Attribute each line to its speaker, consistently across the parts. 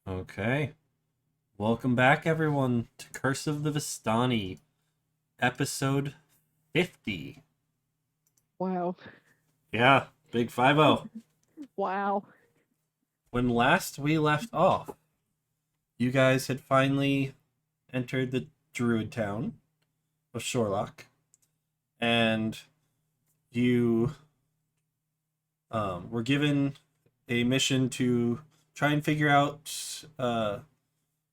Speaker 1: Okay. Welcome back, everyone, to Curse of the Vistani, episode 50.
Speaker 2: Wow.
Speaker 1: Yeah, big 5-0.
Speaker 2: Wow.
Speaker 1: When last we left off, you guys had finally entered the druid town of Shorelock, and you were given a mission to try and figure out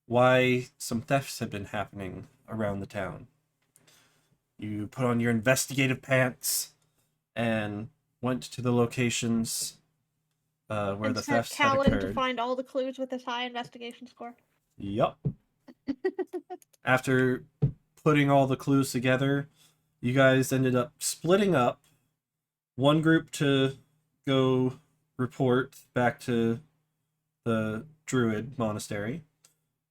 Speaker 1: why some thefts had been happening around the town. You put on your investigative pants and went to the locations where
Speaker 3: And
Speaker 1: the
Speaker 3: sent
Speaker 1: thefts had
Speaker 3: Callan to
Speaker 1: occurred.
Speaker 3: find all the clues with his high investigation score.
Speaker 1: Yup. After putting all the clues together, you guys ended up splitting up. One group to go report back to the druid monastery.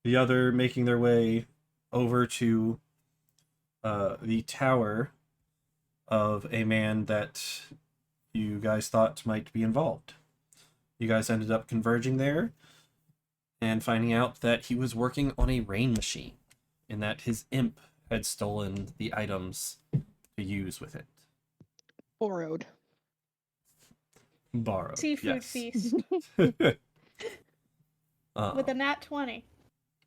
Speaker 1: The other making their way over to the tower of a man that you guys thought might be involved. You guys ended up converging there and finding out that he was working on a rain machine and that his imp had stolen the items to use with it.
Speaker 2: Borrowed.
Speaker 1: Borrowed.
Speaker 3: Seafood
Speaker 1: yes.
Speaker 3: feast with a nat 20.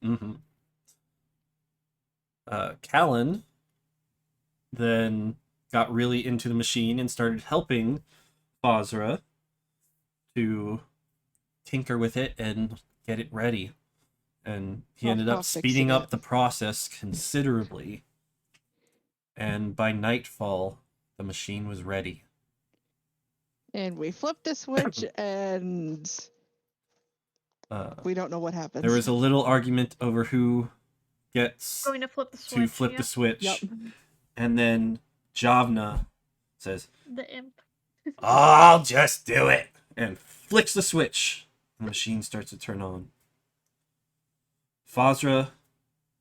Speaker 1: Mm-hmm. Callan then got really into the machine and started helping Basra to tinker with it and get it ready. And he ended up speeding up the process considerably. And by nightfall, the machine was ready.
Speaker 2: And we flipped a switch and we don't know what happens.
Speaker 1: There was a little argument over who gets
Speaker 3: going to flip the switch.
Speaker 2: Yep.
Speaker 1: And then Javna says,
Speaker 3: "The imp.
Speaker 1: I'll just do it," and flicks the switch. The machine starts to turn on. Fazra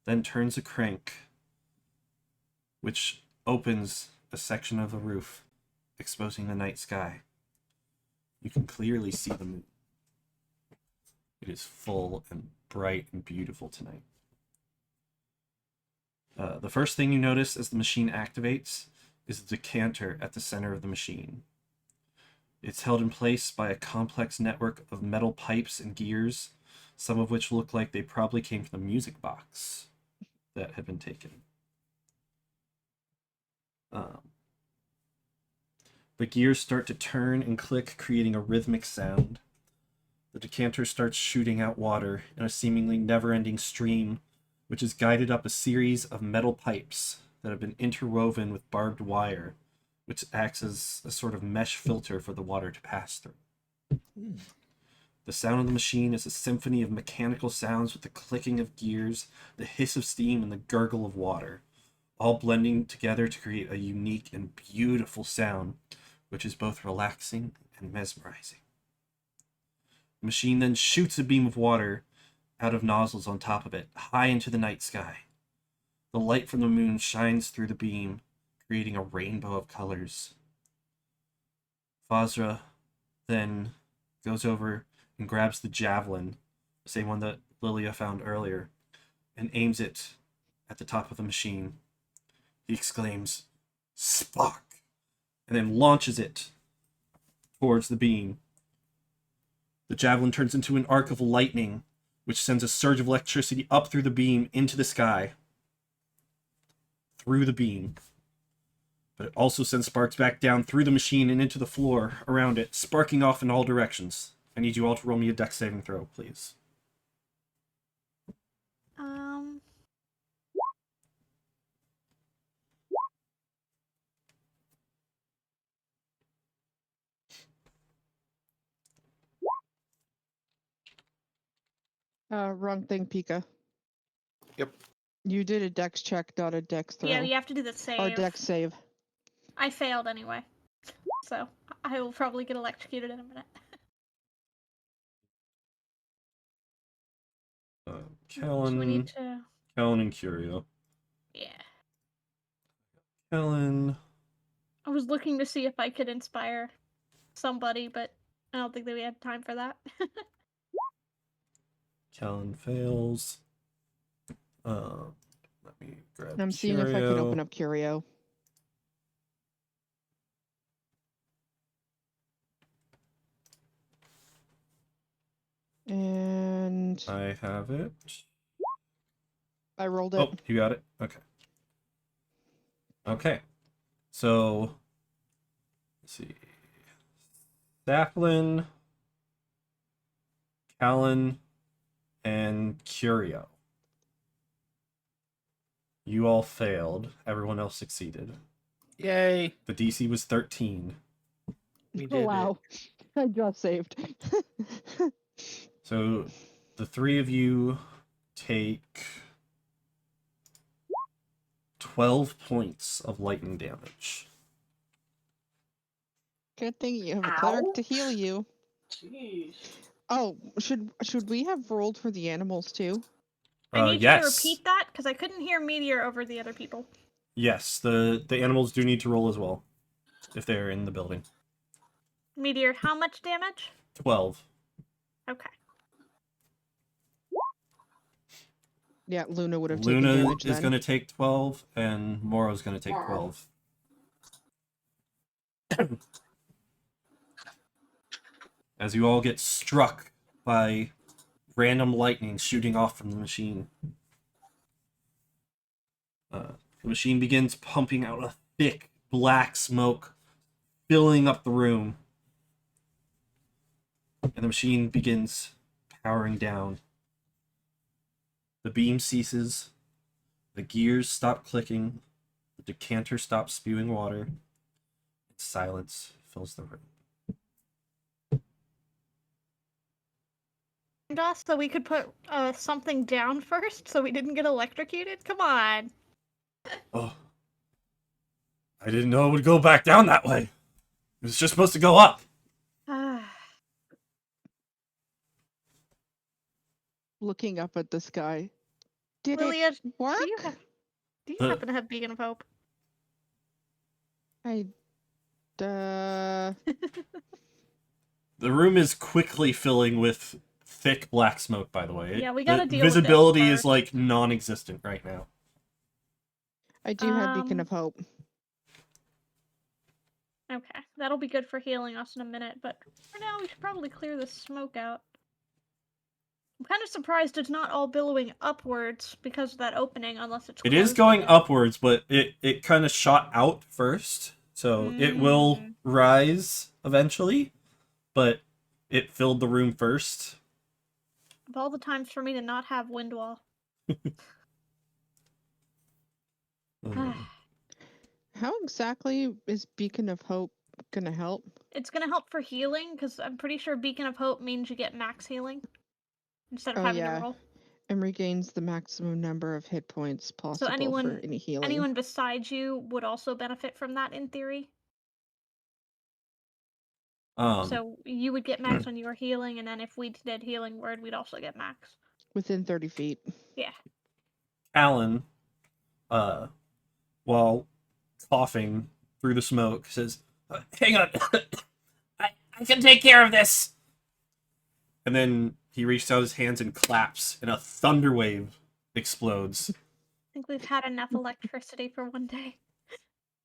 Speaker 1: then turns a crank, which opens a section of the roof, exposing the night sky. You can clearly see the moon. It is full and bright and beautiful tonight. The first thing you notice as the machine activates is the decanter at the center of the machine. It's held in place by a complex network of metal pipes and gears, some of which look like they probably came from the music box that had been taken. The gears start to turn and click, creating a rhythmic sound. The decanter starts shooting out water in a seemingly never-ending stream, which is guided up a series of metal pipes that have been interwoven with barbed wire, which acts as a sort of mesh filter for the water to pass through. The sound of the machine is a symphony of mechanical sounds with the clicking of gears, the hiss of steam, and the gurgle of water, all blending together to create a unique and beautiful sound, which is both relaxing and mesmerizing. The machine then shoots a beam of water out of nozzles on top of it, high into the night sky. The light from the moon shines through the beam, creating a rainbow of colors. Fazra then goes over and grabs the javelin, the same one that Lilia found earlier, and aims it at the top of the machine. He exclaims, "Spark!" and then launches it towards the beam. The javelin turns into an arc of lightning, which sends a surge of electricity up through the beam into the sky. Through the beam. But it also sends sparks back down through the machine and into the floor around it, sparking off in all directions. I need you all to roll me a dex saving throw, please.
Speaker 2: Wrong thing, Pika.
Speaker 4: Yep.
Speaker 2: You did a dex check, not a dex throw.
Speaker 3: Yeah, you have to do the save.
Speaker 2: Or dex save.
Speaker 3: I failed anyway. So, I will probably get electrocuted in a minute.
Speaker 1: Callan,
Speaker 3: So we need to...
Speaker 1: Callan and Curio.
Speaker 3: Yeah.
Speaker 1: Callan.
Speaker 3: I was looking to see if I could inspire somebody, but I don't think that we had time for that.
Speaker 1: Callan fails. Let me grab
Speaker 2: I'm seeing if I can open up Curio. And
Speaker 1: I have it.
Speaker 2: I rolled it.
Speaker 1: Oh, you got it? Okay. Okay. So, let's see. Saplin, Callan, and Curio. You all failed. Everyone else succeeded.
Speaker 4: Yay!
Speaker 1: The DC was 13.
Speaker 4: We did
Speaker 2: Oh, wow. I just saved.
Speaker 1: So the three of you take 12 points of lightning damage.
Speaker 2: Good thing you have a cleric
Speaker 4: Ow.
Speaker 2: to heal you.
Speaker 4: Jeez.
Speaker 2: Oh, should we have rolled for the animals too?
Speaker 3: I need
Speaker 1: Yes.
Speaker 3: you to repeat that because I couldn't hear Meteor over the other people.
Speaker 1: Yes, the animals do need to roll as well if they're in the building.
Speaker 3: Meteor, how much damage?
Speaker 1: 12.
Speaker 3: Okay.
Speaker 2: Yeah, Luna would have taken
Speaker 1: Luna
Speaker 2: damage
Speaker 1: is
Speaker 2: then.
Speaker 1: going to take 12, and Moro's going to take 12. As you all get struck by random lightning shooting off from the machine. The machine begins pumping out a thick, black smoke, filling up the room. And the machine begins powering down. The beam ceases. The gears stop clicking. The decanter stops spewing water. Silence fills the room.
Speaker 3: Us, so we could put something down first so we didn't get electrocuted? Come on.
Speaker 1: Oh. I didn't know it would go back down that way. It was just supposed to go up.
Speaker 2: Looking up at the sky. Did
Speaker 3: Lilia,
Speaker 2: it work?
Speaker 3: do you happen to have Beacon of Hope?
Speaker 1: The room is quickly filling with thick black smoke, by the way.
Speaker 3: Yeah, we gotta
Speaker 1: The
Speaker 3: deal with this
Speaker 1: visibility is
Speaker 3: first.
Speaker 1: like non-existent right now.
Speaker 2: I do have Beacon of Hope.
Speaker 3: Okay, that'll be good for healing us in a minute, but for now we should probably clear this smoke out. I'm kind of surprised it's not all billowing upwards because of that opening, unless it's
Speaker 1: It is
Speaker 3: closed
Speaker 1: going
Speaker 3: again.
Speaker 1: upwards, but it kind of shot out first, so it will rise eventually, but it filled the room first.
Speaker 3: Of all the times for me to not have wind wall.
Speaker 2: How exactly is Beacon of Hope gonna help?
Speaker 3: It's gonna help for healing, because I'm pretty sure Beacon of Hope means you get max healing instead of having to roll.
Speaker 2: And regains the maximum number of hit points possible
Speaker 3: So
Speaker 2: for any healing.
Speaker 3: anyone besides you would also benefit from that in theory. So you would get max when you were healing, and then if we did healing word, we'd also get max.
Speaker 2: Within 30 feet.
Speaker 3: Yeah.
Speaker 1: Alan, while coughing through the smoke, says, "Hang on, I can take care of this." And then he reaches out his hands and claps, and a thunder wave explodes.
Speaker 3: I think we've had enough electricity for one day.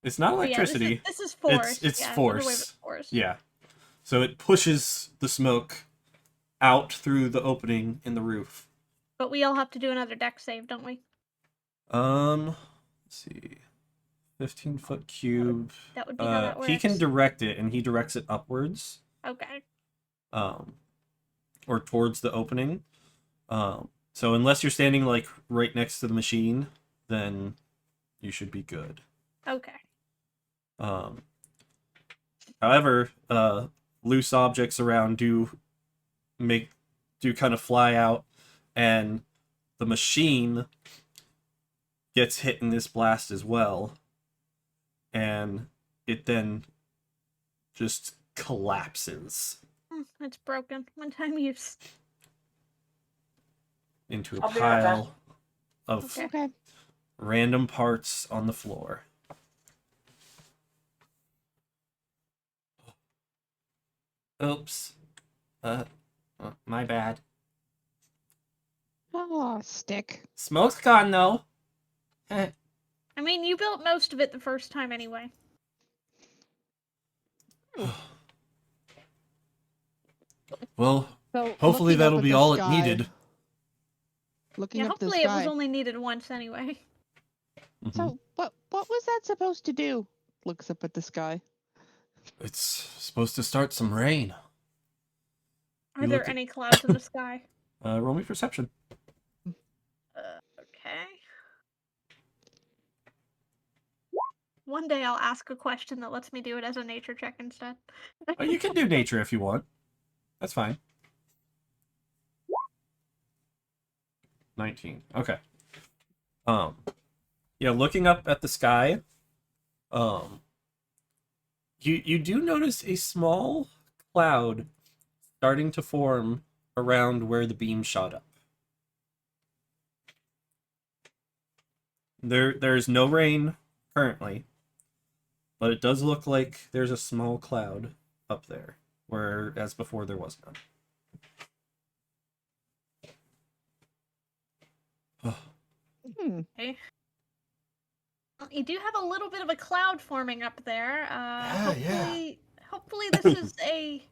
Speaker 1: It's not electricity.
Speaker 3: Yeah, this is force.
Speaker 1: It's
Speaker 3: yeah,
Speaker 1: force.
Speaker 3: Thunder wave is force.
Speaker 1: Yeah. So it pushes the smoke out through the opening in the roof.
Speaker 3: But we all have to do another deck save, don't we?
Speaker 1: Let's see. 15-foot cube.
Speaker 3: That would be how that works.
Speaker 1: He can direct it, and he directs it upwards.
Speaker 3: Okay.
Speaker 1: Or towards the opening. So unless you're standing like right next to the machine, then you should be good.
Speaker 3: Okay.
Speaker 1: However, loose objects around do kind of fly out, and the machine gets hit in this blast as well, and it then just collapses
Speaker 3: It's broken. One time use.
Speaker 1: into a
Speaker 4: I'll be right back.
Speaker 1: pile of
Speaker 2: Okay.
Speaker 1: random parts on the floor. Oops. My bad.
Speaker 2: Oh, stick.
Speaker 1: Smoke's gone, though. Heh.
Speaker 3: I mean, you built most of it the first time anyway.
Speaker 1: Well,
Speaker 2: So
Speaker 1: hopefully
Speaker 2: looking up
Speaker 1: that'll
Speaker 2: at
Speaker 1: be
Speaker 2: the
Speaker 1: all it
Speaker 2: sky-
Speaker 1: needed.
Speaker 2: Looking
Speaker 3: Yeah,
Speaker 2: up the
Speaker 3: hopefully it was
Speaker 2: sky.
Speaker 3: only needed once anyway.
Speaker 1: Mhm.
Speaker 2: So what was that supposed to do? Looks up at the sky.
Speaker 1: It's supposed to start some rain.
Speaker 3: Are
Speaker 1: You
Speaker 3: there
Speaker 1: looked at-
Speaker 3: any clouds in the sky?
Speaker 1: Roll me perception.
Speaker 3: Okay. One day I'll ask a question that lets me do it as a nature check instead.
Speaker 1: Oh, you can do nature if you want. That's fine. 19. Okay. Yeah, looking up at the sky, you do notice a small cloud starting to form around where the beam shot up. There's no rain currently, but it does look like there's a small cloud up there, whereas before there was none.
Speaker 3: Okay. Well, you do have a little bit of a cloud forming up there. Hopefully this is a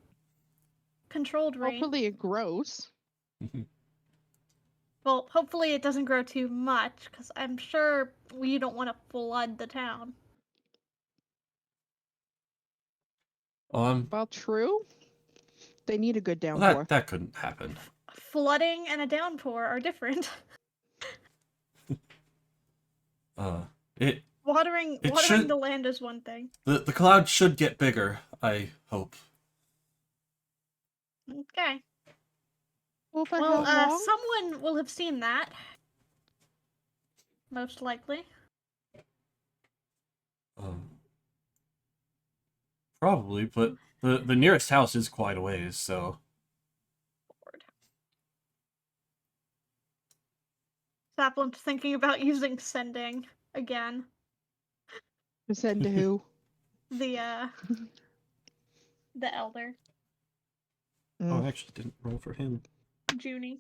Speaker 3: controlled rain.
Speaker 2: Hopefully it grows.
Speaker 3: Well, hopefully it doesn't grow too much, because I'm sure we don't want to flood the town.
Speaker 2: Well, true. They need a good
Speaker 1: Well,
Speaker 2: downpour.
Speaker 1: that couldn't happen.
Speaker 3: Flooding and a downpour are different.
Speaker 1: It
Speaker 3: Watering
Speaker 1: should-
Speaker 3: the land is one thing.
Speaker 1: the cloud should get bigger, I hope.
Speaker 3: Okay.
Speaker 2: Well, for
Speaker 3: Well,
Speaker 2: how long?
Speaker 3: someone will have seen that. Most likely.
Speaker 1: Probably, but the nearest house is quite a ways, so
Speaker 3: Saplin's thinking about using sending again.
Speaker 2: To send to who?
Speaker 3: The elder,
Speaker 1: Oh, I actually didn't roll for him.
Speaker 3: Junie.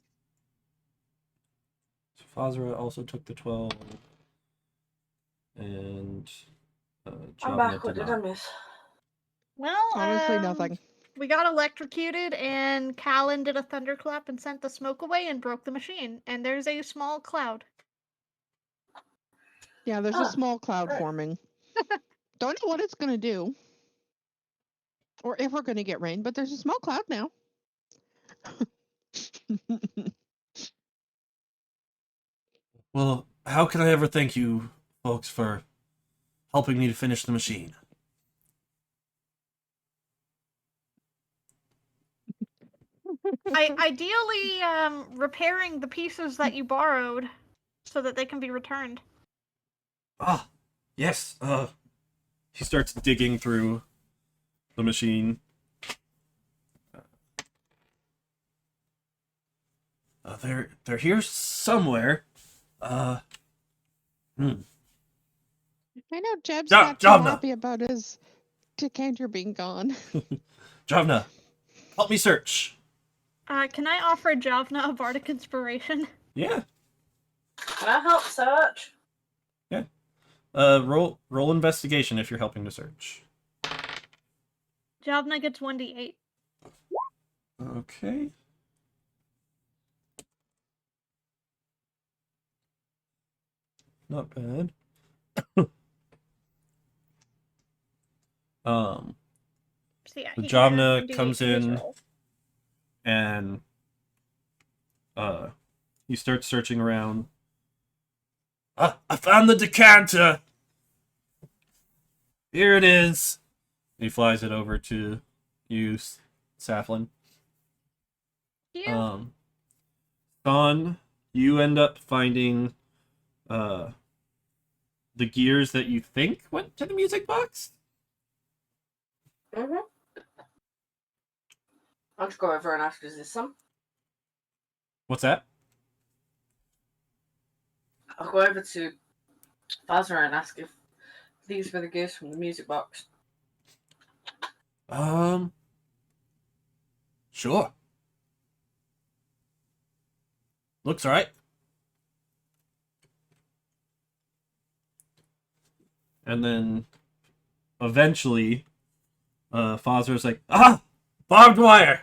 Speaker 1: So Fazra also took the 12, and
Speaker 4: I'm
Speaker 1: Javna
Speaker 4: back. What
Speaker 1: did
Speaker 4: did I
Speaker 1: not.
Speaker 4: miss?
Speaker 3: Well,
Speaker 2: Honestly, nothing.
Speaker 3: We got electrocuted, and Callan did a thunderclap and sent the smoke away and broke the machine. And there's a small cloud.
Speaker 2: Yeah, there's a small cloud forming. Don't know what it's gonna do, or if we're gonna get rain, but there's a small cloud now.
Speaker 1: Well, how can I ever thank you folks for helping me to finish the machine?
Speaker 3: Ideally, repairing the pieces that you borrowed so that they can be returned.
Speaker 1: Ah, yes. He starts digging through the machine. They're here somewhere.
Speaker 2: I know Jeb's
Speaker 1: Ja-
Speaker 2: not too
Speaker 1: Javna!
Speaker 2: happy about his decanter being gone.
Speaker 1: Javna, help me search.
Speaker 3: Can I offer Javna a bardic inspiration?
Speaker 1: Yeah.
Speaker 4: Can I help search?
Speaker 1: Yeah. Roll investigation if you're helping to search.
Speaker 3: Javna gets 1d8.
Speaker 1: Okay. Not bad.
Speaker 3: So yeah,
Speaker 1: The
Speaker 3: he can add
Speaker 1: Javna
Speaker 3: 1d8
Speaker 1: comes
Speaker 3: to his
Speaker 1: in.
Speaker 3: roll.
Speaker 1: And he starts searching around. Ah, I found the decanter. Here it is. He flies it over to you, Saflin.
Speaker 3: Yeah.
Speaker 1: Son, you end up finding the gears that you think went to the music box.
Speaker 4: Mm-hmm. I'll just go over and ask, is this some?
Speaker 1: What's that?
Speaker 4: I'll go over to Fazra and ask if these were the gears from the music box.
Speaker 1: Sure. Looks alright. And then eventually, Fozra's like, ah! Barbed wire!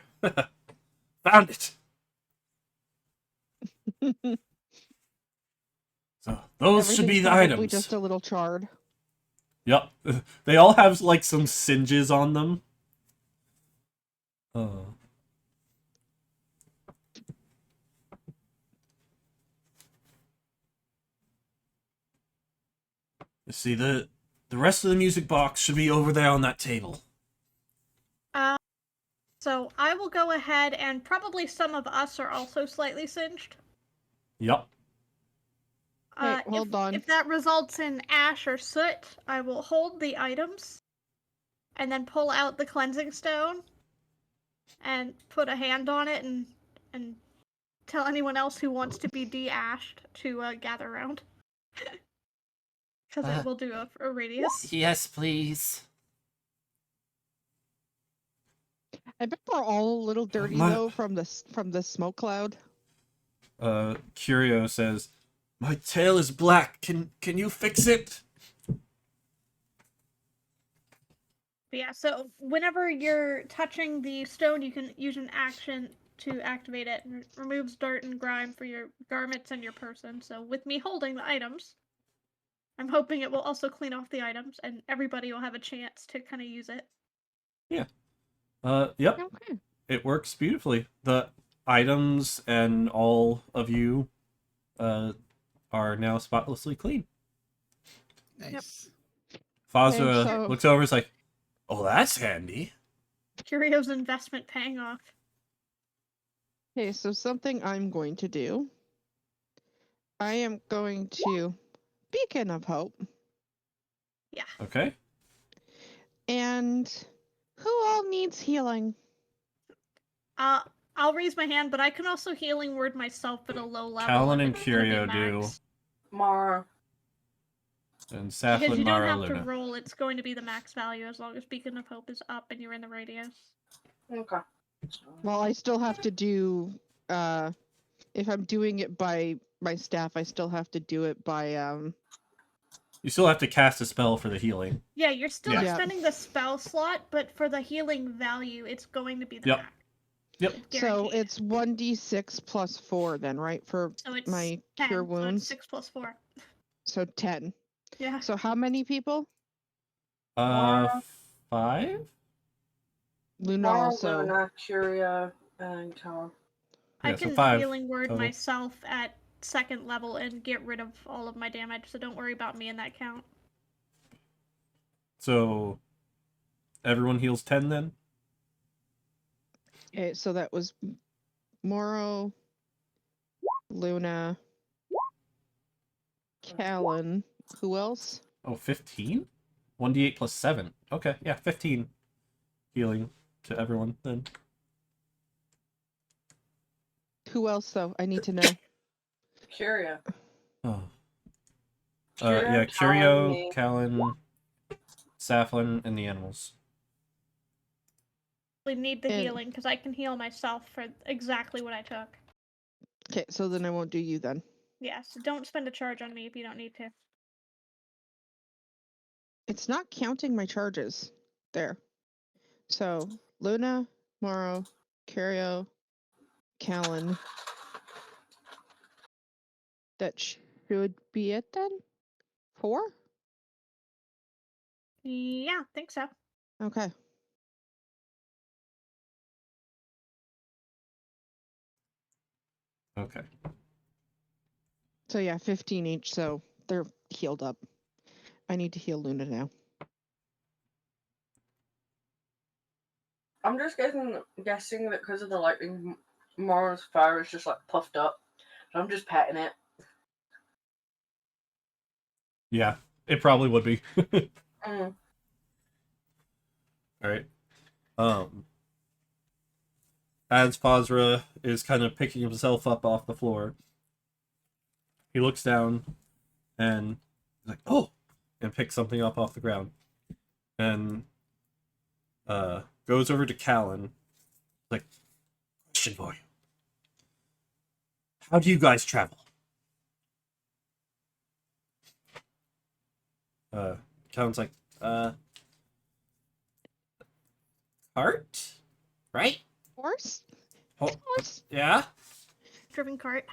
Speaker 1: Found it! So, those should be
Speaker 2: Everything's
Speaker 1: the
Speaker 2: probably
Speaker 1: items.
Speaker 2: just a little charred.
Speaker 1: Yep. They all have, like, some singes on them. You see, the rest of the music box should be over there on that table.
Speaker 3: So I will go ahead, and probably some of us are also slightly singed.
Speaker 1: Yep.
Speaker 2: Hey, hold on.
Speaker 3: If that results in ash or soot, I will hold the items and then pull out the cleansing stone and put a hand on it and tell anyone else who wants to be de-ashed to gather around. Because it will do a radius.
Speaker 1: Yes, please.
Speaker 2: I bet we're all a little dirty though from the smoke cloud.
Speaker 1: Curio says, "My tail is black. Can you fix it?"
Speaker 3: But yeah, so whenever you're touching the stone, you can use an action to activate it, and it removes dirt and grime for your garments and your person. So with me holding the items, I'm hoping it will also clean off the items, and everybody will have a chance to kind of use it.
Speaker 1: Yeah. Yep.
Speaker 2: Okay.
Speaker 1: It works beautifully. The items and all of you are now spotlessly clean.
Speaker 5: Nice.
Speaker 1: Fozra
Speaker 2: Okay, so-
Speaker 1: looks over and is like, "Oh, that's handy."
Speaker 3: Curio's investment paying off.
Speaker 2: Okay, so something I'm going to do. I am going to Beacon of Hope.
Speaker 3: Yeah.
Speaker 1: Okay.
Speaker 2: And who all needs healing?
Speaker 3: I'll raise my hand, but I can also healing word myself at a low level.
Speaker 1: Callan
Speaker 3: if
Speaker 1: and
Speaker 3: it's gonna be
Speaker 1: Curio do.
Speaker 3: max.
Speaker 4: Mara.
Speaker 1: And
Speaker 3: Because
Speaker 1: Saflin,
Speaker 3: you don't
Speaker 1: Mara,
Speaker 3: have
Speaker 1: Luna.
Speaker 3: to roll, it's going to be the max value as long as Beacon of Hope is up and you're in the radius.
Speaker 4: Okay.
Speaker 2: Well, I still have to do if I'm doing it by my staff, I still have to do it by
Speaker 1: You still have to cast a spell for the healing.
Speaker 3: Yeah, you're still
Speaker 1: Yeah.
Speaker 3: expending the spell slot, but for the healing value, it's going to be the
Speaker 1: Yep.
Speaker 3: max.
Speaker 1: Yep.
Speaker 2: so
Speaker 3: Guaranteed.
Speaker 2: it's 1d6 plus 4 then, right? For
Speaker 3: So it's
Speaker 2: my
Speaker 3: 10,
Speaker 2: cure
Speaker 3: so it's
Speaker 2: wounds.
Speaker 3: 6 plus 4.
Speaker 2: So 10.
Speaker 3: Yeah.
Speaker 2: So how many people?
Speaker 4: Mara.
Speaker 1: 5?
Speaker 2: Luna
Speaker 4: Mara,
Speaker 2: also.
Speaker 4: Luna, Curia, and Tara.
Speaker 3: I
Speaker 1: Yeah, so
Speaker 3: can
Speaker 1: 5
Speaker 3: healing word
Speaker 1: total.
Speaker 3: myself at 2nd level and get rid of all of my damage, so don't worry about me in that count.
Speaker 1: So everyone heals 10 then?
Speaker 2: Okay, so that was Moro, Luna, Callan. Who else?
Speaker 1: Oh, 15? 1d8 plus 7. Okay, yeah, 15 healing to everyone then.
Speaker 2: Who else though? I need to know.
Speaker 4: Curia.
Speaker 1: Oh.
Speaker 4: Curio,
Speaker 1: Yeah,
Speaker 4: Callan,
Speaker 1: Curio,
Speaker 4: me.
Speaker 1: Callan, Saflin, and the animals.
Speaker 3: I need the
Speaker 2: And-
Speaker 3: healing, because I can heal myself for exactly what I took.
Speaker 2: Okay, so then I won't do you then.
Speaker 3: Yeah, so don't spend a charge on me if you don't need to.
Speaker 2: It's not counting my charges. There. So Luna, Moro, Curio, Callan. That should be it then? 4?
Speaker 3: Yeah, think so.
Speaker 2: Okay.
Speaker 1: Okay.
Speaker 2: So yeah, 15 each, so they're healed up. I need to heal Luna now.
Speaker 4: I'm just guessing that because of the lightning, Mara's fire is just like puffed up. So I'm just petting it.
Speaker 1: Yeah, it probably would be.
Speaker 4: Mm.
Speaker 1: Alright. As Fozra is kind of picking himself up off the floor, he looks down and he's like, "Oh!" and picks something up off the ground. And goes over to Callan. Like, question for you. How do you guys travel? Callan's like, cart? Right?
Speaker 2: Horse?
Speaker 1: Ho-
Speaker 2: Horse?
Speaker 1: yeah?
Speaker 3: Driven cart.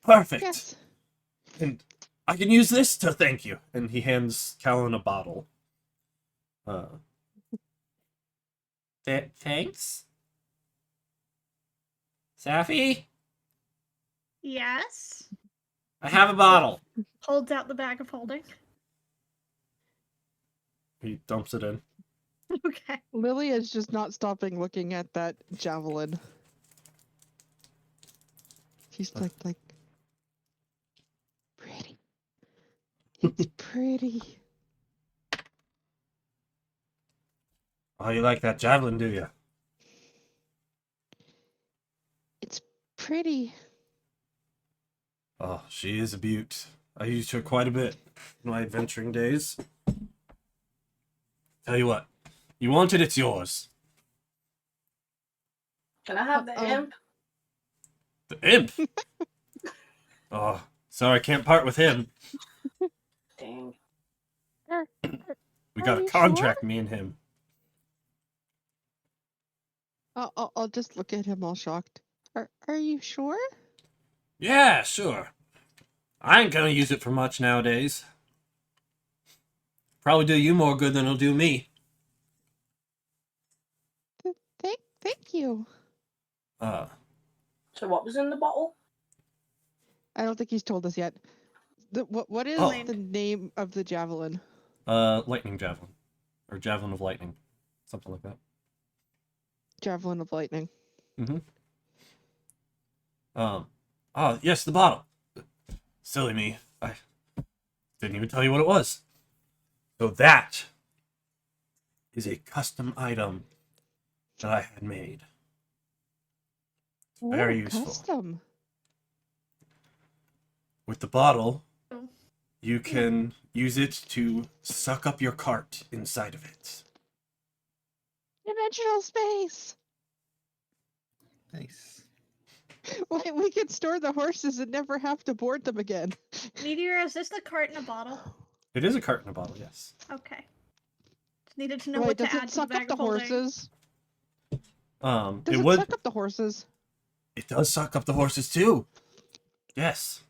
Speaker 1: Perfect.
Speaker 2: Yes.
Speaker 1: And I can use this to thank you. And he hands Callan a bottle. Thanks? Safi?
Speaker 3: Yes.
Speaker 1: I have a bottle.
Speaker 3: Holds out the bag of holding.
Speaker 1: He dumps it in.
Speaker 3: Okay.
Speaker 2: Lily is just not stopping looking at that javelin. She's like, pretty. It's pretty.
Speaker 1: Oh, you like that javelin, do you?
Speaker 2: It's pretty.
Speaker 1: Oh, she is a beaut. I used her quite a bit in my adventuring days. Tell you what, you want it, it's yours.
Speaker 4: Can I have the
Speaker 2: Uh-oh.
Speaker 4: imp?
Speaker 1: The imp! Oh, sorry, I can't part with him.
Speaker 4: Dang.
Speaker 1: We
Speaker 2: Are
Speaker 1: got a
Speaker 2: you
Speaker 1: contract, me and him.
Speaker 2: I'll just look at him all shocked. Are you sure?
Speaker 1: Yeah, sure. I ain't gonna use it for much nowadays. Probably do you more good than it'll do me.
Speaker 2: Thank you.
Speaker 4: So what was in the bottle?
Speaker 2: I don't think he's told us yet. What is
Speaker 1: Oh.
Speaker 2: the name of the javelin?
Speaker 1: Lightning javelin. Or javelin of lightning. Something like that.
Speaker 2: Javelin of lightning.
Speaker 1: Mm-hmm. Oh, yes, the bottle. Silly me. I didn't even tell you what it was. So that is a custom item that I had made. Very
Speaker 2: Ooh,
Speaker 1: useful.
Speaker 2: custom.
Speaker 1: With the bottle,
Speaker 3: Oh.
Speaker 1: you can use it to suck up your cart inside of it.
Speaker 2: Dimensional space.
Speaker 5: Nice.
Speaker 2: Wait, we can store the horses and never have to board them again.
Speaker 3: Meteor, is this the cart in a bottle?
Speaker 1: It is a cart in a bottle, yes.
Speaker 3: Okay. Just needed to know
Speaker 2: Wait,
Speaker 3: what to
Speaker 2: does
Speaker 3: add
Speaker 2: it
Speaker 3: to the
Speaker 2: suck up
Speaker 3: bag
Speaker 2: the
Speaker 3: of holding.
Speaker 2: horses?
Speaker 1: It
Speaker 2: Does it
Speaker 1: would.
Speaker 2: suck up the horses?
Speaker 1: It does suck up the horses too. Yes.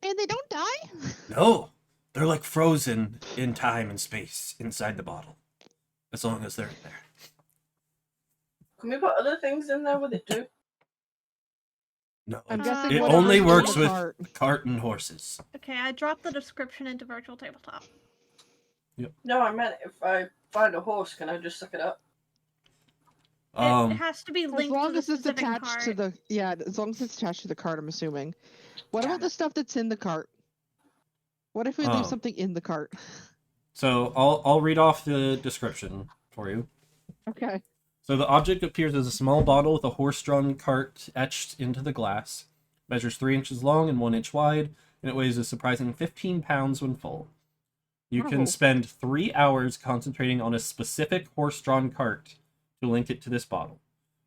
Speaker 2: And they don't die?
Speaker 1: No. They're like frozen in time and space inside the bottle. As long as they're in there.
Speaker 4: Can we put other things in there with it too?
Speaker 1: No.
Speaker 2: I'm
Speaker 1: it's-
Speaker 2: guessing
Speaker 1: it
Speaker 2: whatever's
Speaker 1: only
Speaker 2: in
Speaker 1: works
Speaker 2: the
Speaker 1: with
Speaker 2: cart.
Speaker 1: cart and horses.
Speaker 3: Okay, I dropped the description into virtual tabletop.
Speaker 4: No, I meant if I find a horse, can I just suck it up?
Speaker 3: It has to be
Speaker 2: As
Speaker 3: linked to
Speaker 2: long
Speaker 3: the
Speaker 2: as it's
Speaker 3: specific
Speaker 2: attached
Speaker 3: cart.
Speaker 2: to the as long as it's attached to the cart, I'm assuming. What
Speaker 4: Got
Speaker 2: about the stuff that's in the cart? What if we leave something in the cart?
Speaker 1: So I'll read off the description for you.
Speaker 2: Okay.
Speaker 1: So the object appears as a small bottle with a horse-drawn cart etched into the glass. Measures 3 inches long and 1 inch wide, and it weighs a surprising 15 pounds when full. You can
Speaker 2: Oh.
Speaker 1: spend 3 hours concentrating on a specific horse-drawn cart to link it to this bottle.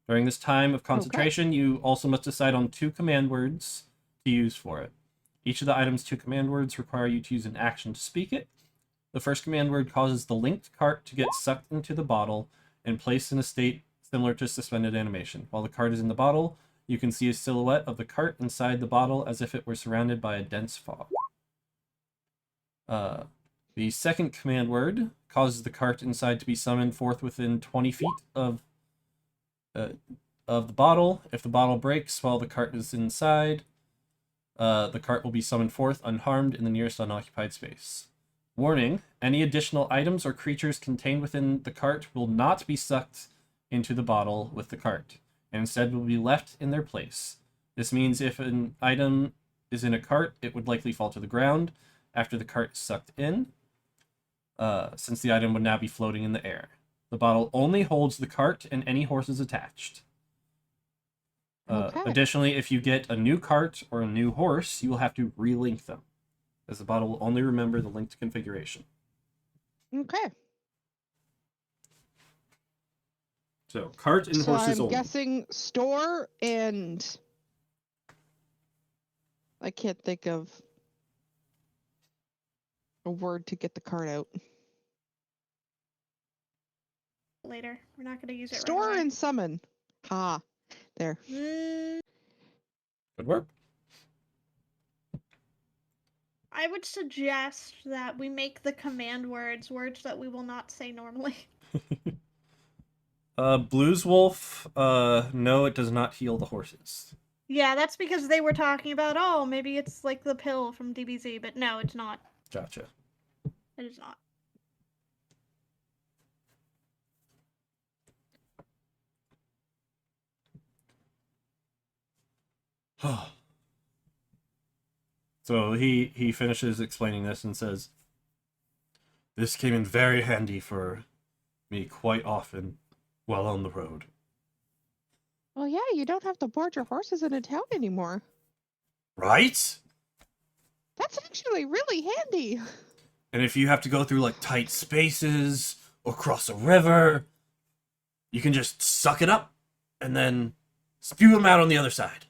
Speaker 1: During this time of concentration, you also must decide on 2 command words to use for it. Each of the item's 2 command words require you to use an action to speak it. The first command word causes the linked cart to get sucked into the bottle and placed in a state similar to suspended animation. While the cart is in the bottle, you can see a silhouette of the cart inside the bottle as if it were surrounded by a dense fog. The second command word causes the cart inside to be summoned forth within 20 feet of the bottle. If the bottle breaks while the cart is inside, the cart will be summoned forth unharmed in the nearest unoccupied space. Warning, any additional items or creatures contained within the cart will not be sucked into the bottle with the cart, and instead will be left in their place. This means if an item is in a cart, it would likely fall to the ground after the cart is sucked in, since the item would now be floating in the air. The bottle only holds the cart and any horses attached.
Speaker 2: Okay.
Speaker 1: Additionally, if you get a new cart or a new horse, you will have to relink them, as the bottle will only remember the linked configuration.
Speaker 2: Okay.
Speaker 1: So, cart and
Speaker 2: So
Speaker 1: horses
Speaker 2: I'm
Speaker 1: only.
Speaker 2: guessing store and I can't think of a word to get the cart out.
Speaker 3: later. We're not gonna use it
Speaker 2: Store
Speaker 3: right away.
Speaker 2: and summon. Ha. There.
Speaker 3: Mm,
Speaker 1: Good work.
Speaker 3: I would suggest that we make the command words that we will not say normally.
Speaker 1: Blues Wolf, no, it does not heal the horses.
Speaker 3: Yeah, that's because they were talking about, oh, maybe it's like the pill from DBZ, but no, it's not.
Speaker 1: Gotcha.
Speaker 3: It is not.
Speaker 1: So he finishes explaining this and says, "This came in very handy for me quite often while on the road."
Speaker 2: Well, yeah, you don't have to board your horses in a town anymore.
Speaker 1: Right?
Speaker 2: That's actually really handy.
Speaker 1: And if you have to go through like tight spaces or cross a river, you can just suck it up and then spew them out on the other side.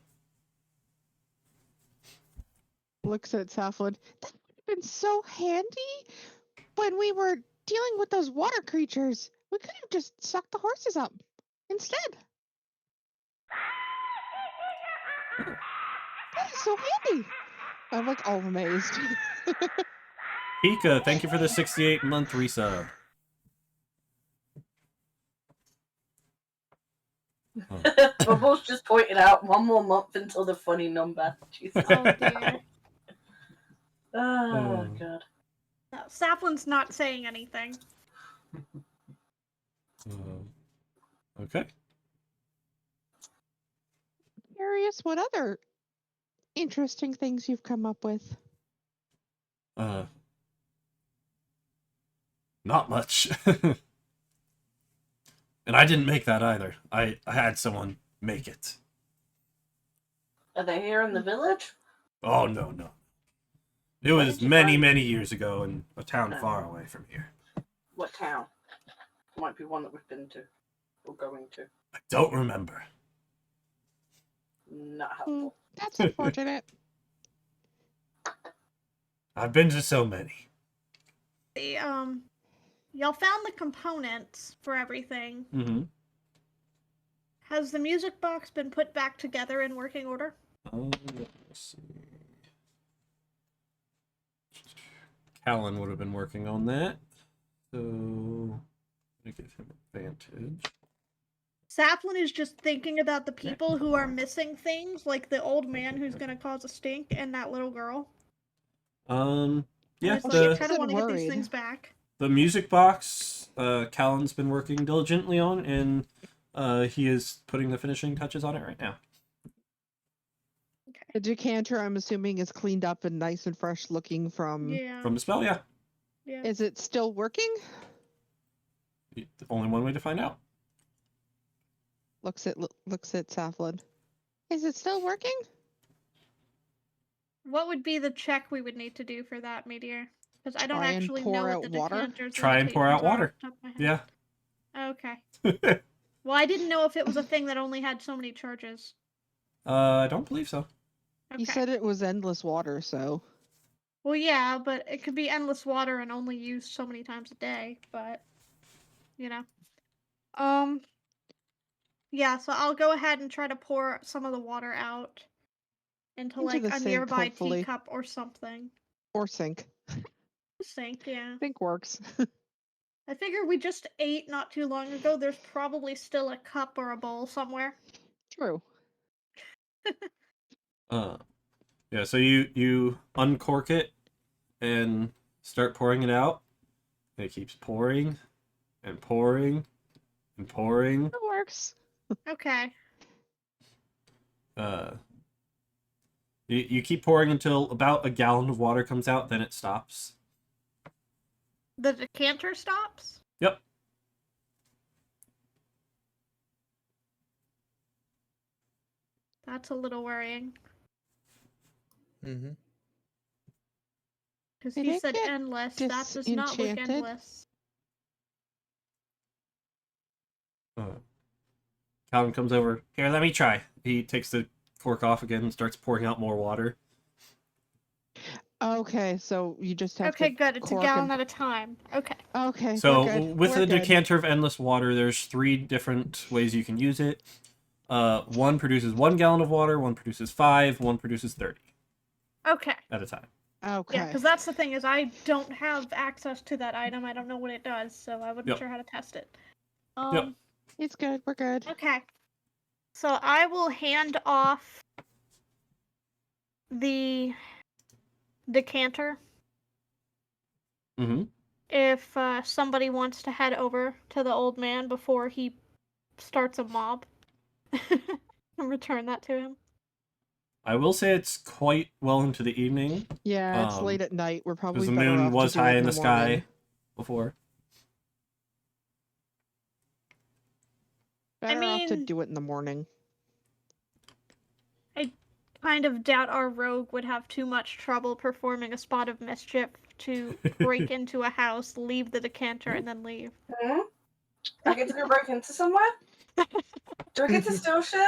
Speaker 2: Looks at Safflin. That would have been so handy when we were dealing with those water creatures. We could have just sucked the horses up instead. That is so handy. I'm like all amazed.
Speaker 1: Pika, thank you for the 68-month resub.
Speaker 4: Bubbles just pointed out 1 more month until the funny number. Jesus.
Speaker 3: Oh dear.
Speaker 4: Oh, God.
Speaker 3: No, Safflin's not saying anything.
Speaker 1: Okay.
Speaker 2: Curious what other interesting things you've come up with.
Speaker 1: Not much. And I didn't make that either. I had someone make it.
Speaker 4: Are they here in the village?
Speaker 1: Oh, no, no. It
Speaker 4: Where
Speaker 1: was
Speaker 4: did you
Speaker 1: many,
Speaker 4: find-
Speaker 1: many years ago in a town far away from here.
Speaker 4: What town? Might be one that we've been to. Or going to.
Speaker 1: I don't remember.
Speaker 4: Not helpful.
Speaker 2: That's unfortunate.
Speaker 1: I've been to so many.
Speaker 3: The y'all found the components for everything.
Speaker 1: Mm-hmm.
Speaker 3: Has the music box been put back together in working order?
Speaker 1: Let's see. Callan would have been working on that. So, I'm going to give him advantage.
Speaker 3: Safflin is just thinking about the people who are missing things, like the old man who's gonna cause a stink and that little girl.
Speaker 1: Yeah,
Speaker 3: It's like, I
Speaker 1: the
Speaker 3: kind of want to get these
Speaker 2: worried.
Speaker 3: things back.
Speaker 1: music box, Callan's been working diligently on, and he is putting the finishing touches on it right now.
Speaker 2: The decanter, I'm assuming, is cleaned up and nice and fresh looking from.
Speaker 3: Yeah.
Speaker 1: From the spell, yeah.
Speaker 3: Yeah.
Speaker 2: Is it still working?
Speaker 1: Only one way to find out.
Speaker 2: Looks at Safflin. Is it still working?
Speaker 3: What would be the check we would need to do for that, Meteor? Because I don't
Speaker 2: Try and
Speaker 3: actually
Speaker 2: pour
Speaker 3: know
Speaker 2: out
Speaker 3: what the
Speaker 2: water?
Speaker 3: decanter's
Speaker 1: Try and pour out
Speaker 3: limitations are
Speaker 1: water.
Speaker 3: off the top of my head.
Speaker 1: Yeah.
Speaker 3: Okay. Well, I didn't know if it was a thing that only had so many charges.
Speaker 1: I don't believe so.
Speaker 3: Okay.
Speaker 2: He said it was endless water, so.
Speaker 3: Well, yeah, but it could be endless water and only used so many times a day, but, you know. Yeah, so I'll go ahead and try to pour some of the water out into
Speaker 2: Into
Speaker 3: like
Speaker 2: the
Speaker 3: a
Speaker 2: sink,
Speaker 3: nearby
Speaker 2: hopefully.
Speaker 3: teacup or something.
Speaker 2: Or sink.
Speaker 3: Sink, yeah.
Speaker 2: Sink works.
Speaker 3: I figure we just ate not too long ago. There's probably still a cup or a bowl somewhere.
Speaker 2: True.
Speaker 1: Yeah, so you uncork it and start pouring it out. And it keeps pouring and pouring and pouring.
Speaker 2: It works.
Speaker 3: Okay.
Speaker 1: You keep pouring until about a gallon of water comes out, then it stops.
Speaker 3: The decanter stops?
Speaker 1: Yep.
Speaker 3: That's a little worrying.
Speaker 5: Mm-hmm.
Speaker 3: Because
Speaker 2: Did
Speaker 3: he
Speaker 2: it
Speaker 3: said
Speaker 2: get
Speaker 3: endless. That does not look
Speaker 2: disenchanted?
Speaker 3: endless.
Speaker 1: Calvin comes over. Here, let me try. He takes the cork off again and starts pouring out more water.
Speaker 2: Okay, so you just have
Speaker 3: Okay,
Speaker 2: to
Speaker 3: good. It's a
Speaker 2: cork
Speaker 3: gallon
Speaker 2: and...
Speaker 3: at a time. Okay.
Speaker 2: Okay,
Speaker 1: So
Speaker 2: we're good.
Speaker 1: with
Speaker 2: We're
Speaker 1: the
Speaker 2: good.
Speaker 1: decanter of endless water, there's 3 different ways you can use it. One produces 1 gallon of water, one produces 5, one produces 30
Speaker 3: Okay.
Speaker 1: at a time.
Speaker 2: Okay.
Speaker 3: Yeah, because that's the thing is I don't have access to that item. I don't know what it does, so I wasn't
Speaker 1: Yep.
Speaker 3: sure how to test it.
Speaker 1: Yep.
Speaker 2: It's good. We're good.
Speaker 3: Okay. So I will hand off the decanter
Speaker 1: Mm-hmm.
Speaker 3: if somebody wants to head over to the old man before he starts a mob and return that to him.
Speaker 1: I will say it's quite well into the evening.
Speaker 2: Yeah, it's late at night. We're
Speaker 1: Because
Speaker 2: probably
Speaker 1: the
Speaker 2: better
Speaker 1: moon
Speaker 2: off
Speaker 1: was
Speaker 2: to do
Speaker 1: high
Speaker 2: it
Speaker 1: in
Speaker 2: in
Speaker 1: the
Speaker 2: morning.
Speaker 1: sky before.
Speaker 2: Better off to
Speaker 3: mean-
Speaker 2: do it in the morning.
Speaker 3: I kind of doubt our rogue would have too much trouble performing a spot of mischief to break into a house, leave the decanter, and then leave.
Speaker 4: Hmm? I get to go break into somewhere? Do I get to steal shit?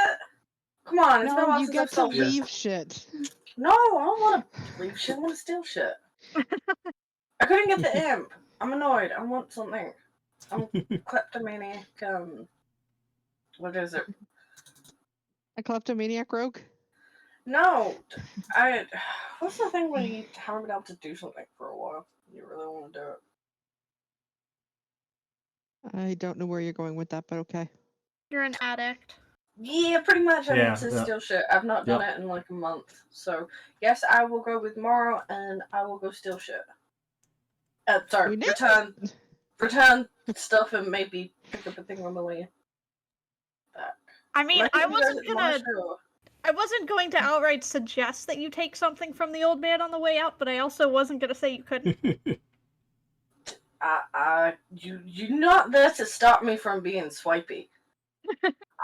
Speaker 4: Come on, it's been a
Speaker 2: No,
Speaker 4: while
Speaker 2: you
Speaker 4: since I've
Speaker 2: get to
Speaker 4: stole shit.
Speaker 2: leave shit.
Speaker 4: No, I don't want to leave shit. I want to steal shit. I couldn't get the imp. I'm annoyed. I want something. I'm kleptomaniac. What is it?
Speaker 2: A kleptomaniac rogue?
Speaker 4: No, What's the thing when you haven't been able to do something for a while? You really want to do it.
Speaker 2: I don't know where you're going with that, but okay.
Speaker 3: You're an addict.
Speaker 4: Yeah, pretty much. I
Speaker 1: Yeah,
Speaker 4: need to
Speaker 1: yeah.
Speaker 4: steal shit. I've not done it in like a month. So, yes, I will go with Morrow and I will go steal shit. Sorry, return stuff and maybe pick up a thing on the way back.
Speaker 3: I mean,
Speaker 4: Am
Speaker 3: I
Speaker 4: taking you guys
Speaker 3: wasn't
Speaker 4: at the
Speaker 3: gonna.
Speaker 4: monastery or-
Speaker 3: I wasn't going to outright suggest that you take something from the old man on the way out, but I also wasn't gonna say you couldn't.
Speaker 4: You're not there to stop me from being swipey.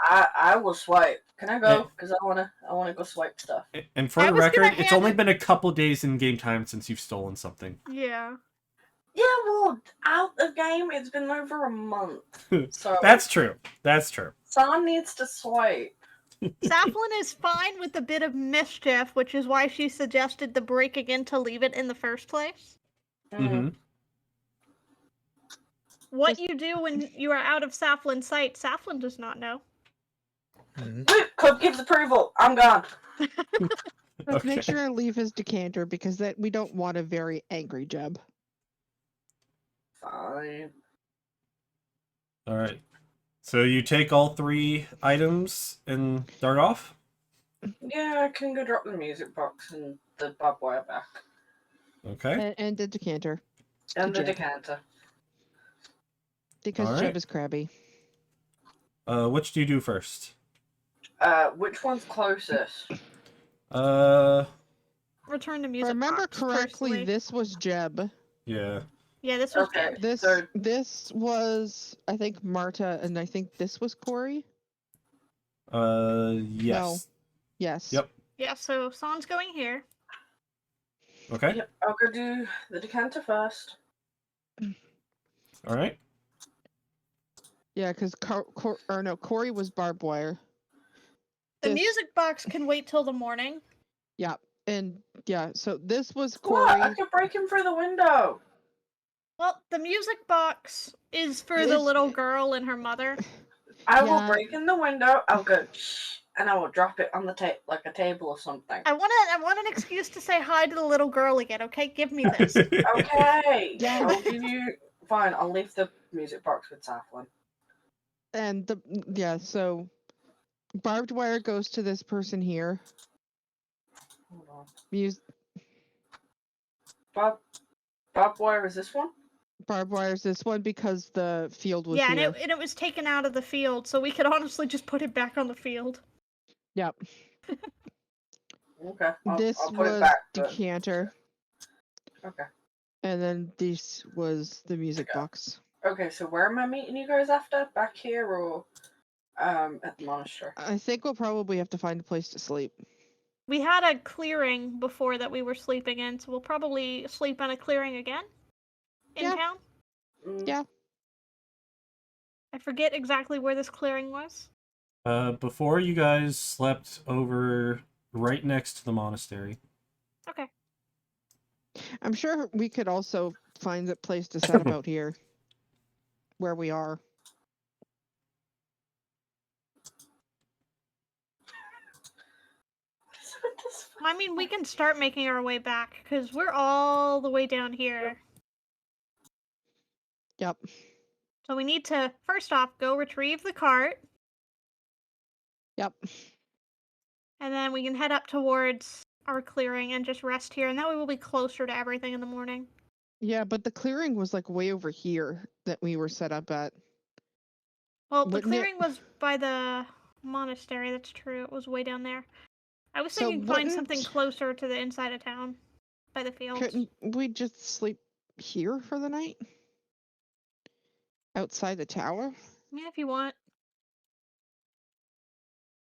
Speaker 4: I will swipe. Can I go? Because I wanna go swipe stuff.
Speaker 1: And for
Speaker 3: I
Speaker 1: the
Speaker 3: was gonna
Speaker 1: record, it's
Speaker 3: hand
Speaker 1: only
Speaker 3: it-
Speaker 1: been a couple days in game time since you've stolen something.
Speaker 3: Yeah.
Speaker 4: Yeah, well, out of game, it's been over a month. So
Speaker 1: That's true. That's true.
Speaker 4: someone needs to swipe.
Speaker 3: Saflin is fine with a bit of mischief, which is why she suggested the breaking in to leave it in the first place.
Speaker 1: Mm-hmm.
Speaker 3: What you do when you are out of Saflin's sight, Saflin does not know.
Speaker 5: Mhm.
Speaker 4: Wait, Club gives approval. I'm gone.
Speaker 2: Just make
Speaker 1: Okay.
Speaker 2: sure to leave his decanter because that we don't want a very angry Jeb.
Speaker 4: Fine.
Speaker 1: All right. So you take all 3 items and dart off?
Speaker 4: Yeah, I can go drop the music box and the barbed wire back.
Speaker 1: Okay.
Speaker 2: And the decanter.
Speaker 4: And the
Speaker 2: Jeb.
Speaker 4: decanter.
Speaker 2: Because
Speaker 1: All
Speaker 2: Jeb
Speaker 1: right.
Speaker 2: is crabby.
Speaker 1: Which do you do first?
Speaker 4: Which one's closest?
Speaker 3: Return the
Speaker 2: If
Speaker 3: music
Speaker 2: I remember
Speaker 3: box,
Speaker 2: correctly,
Speaker 3: personally.
Speaker 2: this was Jeb.
Speaker 1: Yeah.
Speaker 3: Yeah, this was
Speaker 4: Okay.
Speaker 3: Jeb.
Speaker 4: So
Speaker 2: This was, I think, Marta, and I think this was Corey.
Speaker 1: Yes.
Speaker 2: Yes.
Speaker 1: Yep.
Speaker 3: Yeah, so Son's going here.
Speaker 1: Okay.
Speaker 4: yep, I'll go do the decanter first.
Speaker 1: All right.
Speaker 2: Yeah, because Corey was barbed wire.
Speaker 3: The
Speaker 2: This-
Speaker 3: music box can wait till the morning.
Speaker 2: Yeah, and yeah, so this was
Speaker 4: What?
Speaker 2: Corey.
Speaker 4: I could break him through the window.
Speaker 3: Well, the music box is for the
Speaker 2: It's-
Speaker 3: little girl and her mother.
Speaker 4: I will
Speaker 2: Yeah.
Speaker 4: break in the window. I'll go shh, and I will drop it on the like a table or something.
Speaker 3: I want an excuse to say hi to the little girl again, okay? Give me this.
Speaker 4: Okay.
Speaker 2: Yeah.
Speaker 4: I'll give you. Fine. I'll leave the music box with Saflin.
Speaker 2: And so barbed wire goes to this person here.
Speaker 4: Hold on. Barbed wire is this one?
Speaker 2: Barbed wire is this one because the field was
Speaker 3: Yeah, and
Speaker 2: here.
Speaker 3: it was taken out of the field, so we could honestly just put it back on the field.
Speaker 2: Yep.
Speaker 4: Okay.
Speaker 2: This
Speaker 4: I'll put
Speaker 2: was
Speaker 4: it back. but-
Speaker 2: decanter,
Speaker 4: Okay.
Speaker 2: and then this was the music
Speaker 4: Okay.
Speaker 2: box.
Speaker 4: Okay. So where am I meeting you guys after? Back here or at the monastery?
Speaker 2: I think we'll probably have to find a place to sleep.
Speaker 3: We had a clearing before that we were sleeping in, so we'll probably sleep in a clearing again in
Speaker 2: Yeah.
Speaker 3: town.
Speaker 4: Mm,
Speaker 2: Yeah.
Speaker 3: I forget exactly where this clearing was.
Speaker 1: Before you guys slept over right next to the monastery.
Speaker 3: Okay.
Speaker 2: I'm sure we could also find a place to set up out here, where we are.
Speaker 3: I mean, we can start making our way back because we're all the way down here.
Speaker 2: Yep.
Speaker 3: So we need to first off go retrieve the cart,
Speaker 2: Yep.
Speaker 3: and then we can head up towards our clearing and just rest here, and that way we'll be closer to everything in the morning.
Speaker 2: Yeah, but the clearing was like way over here that we were set up at.
Speaker 3: Well, the
Speaker 2: Wouldn't it-
Speaker 3: clearing was by the monastery. That's true. It was way down there. I was
Speaker 2: So
Speaker 3: thinking find
Speaker 2: wouldn't-
Speaker 3: something closer to the inside of town, by the fields.
Speaker 2: Couldn't we just sleep here for the night? Outside the tower?
Speaker 3: Yeah, if you want.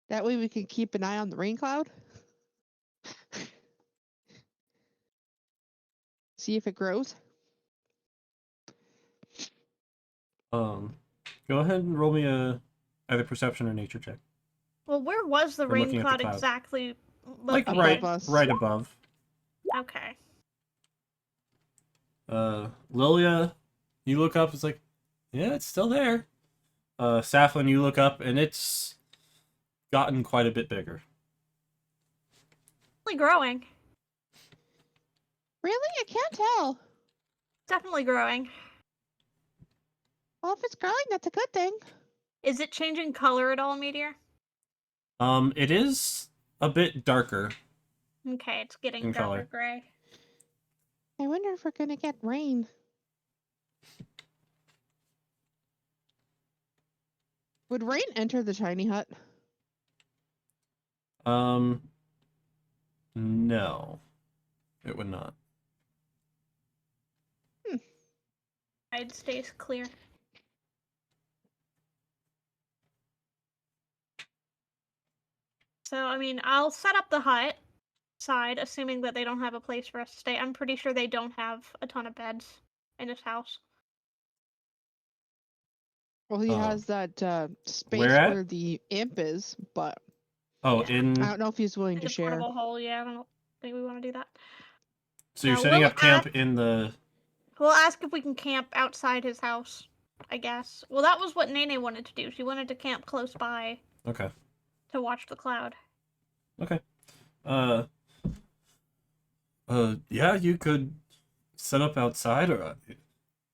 Speaker 2: That way we can keep an eye on the rain cloud. See if it grows.
Speaker 1: Go ahead and roll me either perception or nature check.
Speaker 3: Well, where was the
Speaker 1: I'm
Speaker 3: rain
Speaker 1: looking at the
Speaker 3: cloud
Speaker 1: cloud.
Speaker 3: exactly
Speaker 1: Like
Speaker 3: located?
Speaker 2: Above us.
Speaker 1: right above.
Speaker 3: Okay.
Speaker 1: Lilia, you look up, it's like, yeah, it's still there. Saflin, you look up, and it's gotten quite a bit bigger.
Speaker 3: Definitely growing.
Speaker 2: Really? I can't tell.
Speaker 3: Definitely growing.
Speaker 2: Well, if it's growing, that's a good thing.
Speaker 3: Is it changing color at all, Meteor?
Speaker 1: It is a bit darker.
Speaker 3: Okay, it's getting
Speaker 1: In
Speaker 3: darker
Speaker 1: color.
Speaker 3: gray.
Speaker 2: I wonder if we're gonna get rain. Would rain enter the tiny hut?
Speaker 1: No. It would not.
Speaker 3: It stays clear. So, I mean, I'll set up the hut side, assuming that they don't have a place for us to stay. I'm pretty sure they don't have a ton of beds in this house.
Speaker 2: Well, he
Speaker 1: Oh.
Speaker 2: has that space
Speaker 1: Where at?
Speaker 2: where the imp is, but
Speaker 1: Oh,
Speaker 3: Yeah.
Speaker 1: in...
Speaker 2: I don't know if he's willing
Speaker 3: In
Speaker 2: to
Speaker 3: the
Speaker 2: share.
Speaker 3: portable hole, yeah, I don't think we want to do that.
Speaker 1: So you're
Speaker 3: Now,
Speaker 1: setting
Speaker 3: we'll
Speaker 1: up camp in the...
Speaker 3: We'll ask if we can camp outside his house, I guess. Well, that was what Nene wanted to do. She wanted to camp close by
Speaker 1: Okay.
Speaker 3: to watch the cloud.
Speaker 1: Okay. Yeah, you could set up outside, or...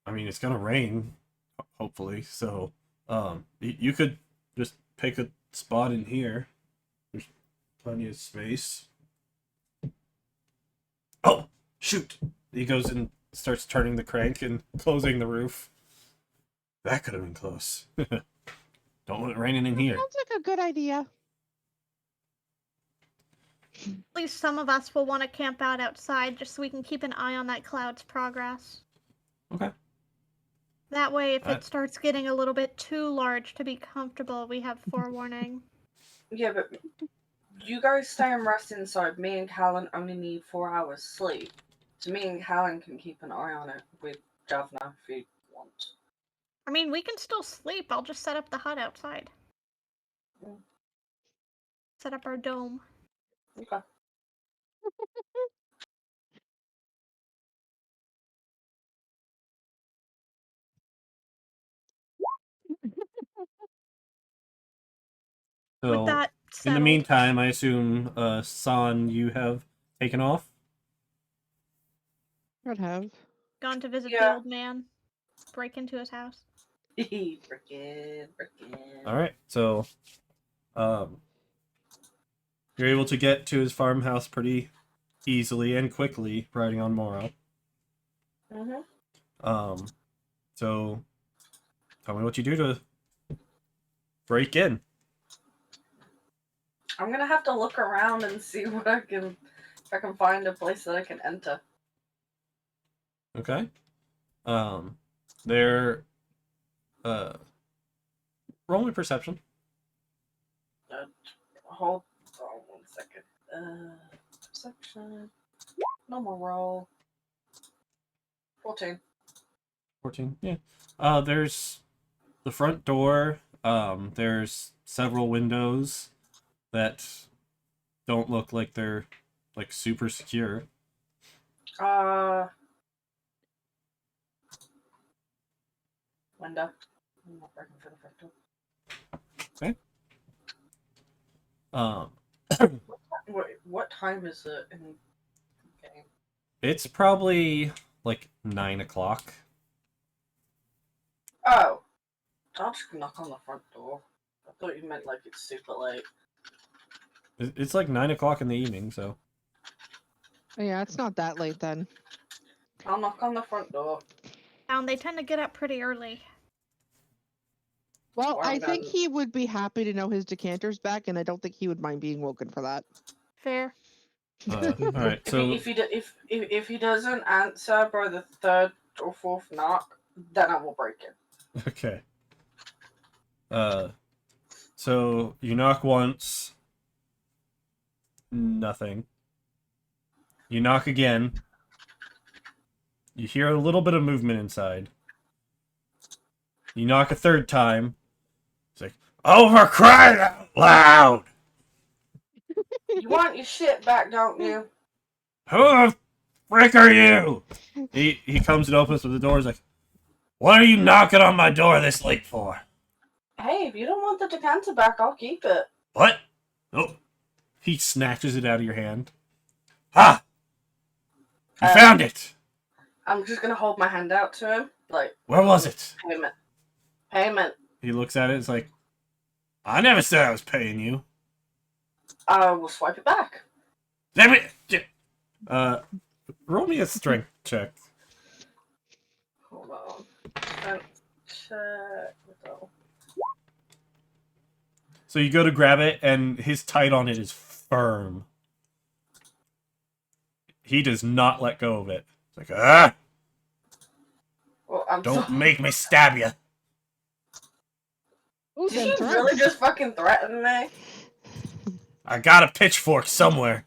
Speaker 1: I mean, it's gonna rain, hopefully, so... You could just pick a spot in here. There's plenty of space. Oh! Shoot! He goes and starts turning the crank and closing the roof. That could have been close. Don't want it raining in here.
Speaker 2: Sounds like a good idea.
Speaker 3: At least some of us will want to camp out outside just so we can keep an eye on that cloud's progress.
Speaker 1: Okay.
Speaker 3: That way, if it starts getting a little bit too large to be comfortable, we have forewarning.
Speaker 4: Yeah, but you guys stay and rest inside. Me and Callan only need 4 hours sleep. So me and Callan can keep an eye on it with Javna if you want.
Speaker 3: I mean, we can still sleep. I'll just set up the hut outside.
Speaker 4: Mm.
Speaker 3: Set up our dome.
Speaker 4: Okay.
Speaker 1: So,
Speaker 3: With that
Speaker 1: in
Speaker 3: settled,
Speaker 1: the meantime, I assume, San, you have taken off?
Speaker 2: I'd have.
Speaker 3: gone to visit the
Speaker 4: Yeah.
Speaker 3: old man, break into his house.
Speaker 4: Frickin'.
Speaker 1: Alright, so, you're able to get to his farmhouse pretty easily and quickly, riding on Moro.
Speaker 4: Mm-hmm.
Speaker 1: So, tell me what you do to break in.
Speaker 4: I'm gonna have to look around and see what if I can find a place that I can enter.
Speaker 1: Okay. There, roll me perception.
Speaker 4: Hold on 1 second. Perception. Normal roll. 14.
Speaker 1: 14, yeah. There's the front door. There's several windows that don't look like they're, like, super secure.
Speaker 4: Window. I'm not breaking for the front door. Wait, what time is it in the game?
Speaker 1: It's probably like 9 o'clock.
Speaker 4: Oh. I'll just knock on the front door. I thought you meant like it's super late.
Speaker 1: It's like 9 o'clock in the evening, so.
Speaker 2: Yeah, it's not that late then.
Speaker 4: I'll knock on the front door.
Speaker 3: They tend to get up pretty early.
Speaker 2: Well,
Speaker 4: Or
Speaker 2: I
Speaker 4: I'm
Speaker 2: think
Speaker 4: done.
Speaker 2: he would be happy to know his decanter's back, and I don't think he would mind being woken for that.
Speaker 3: Fair.
Speaker 1: All right, so
Speaker 4: If he doesn't answer by the third or fourth knock, then I will break it.
Speaker 1: okay. So you knock once. Nothing. You knock again. You hear a little bit of movement inside. You knock a third time. It's like, over crying out loud!
Speaker 4: You want your shit back, don't you?
Speaker 1: Who the frick are you? He comes and opens the door. He's like, what are you knocking on my door this late for?
Speaker 4: Hey, if you don't want the decanter back, I'll keep it.
Speaker 1: What? Oh. He snatches it out of your hand. Ha! You found it!
Speaker 4: I'm just gonna hold my hand out to him, like,
Speaker 1: Where was it?
Speaker 4: Payment.
Speaker 1: He looks at it. It's like, I never said I was paying you.
Speaker 4: I will swipe it back.
Speaker 1: Let me. Roll me a strength check.
Speaker 4: Hold on. Check.
Speaker 1: So you go to grab it, and his tite on it is firm. He does not let go of it. It's like, ah!
Speaker 4: Well, I'm
Speaker 1: Don't make me stab you.
Speaker 2: Ooh,
Speaker 4: Did you really just fucking threaten me?
Speaker 1: I got a pitchfork somewhere.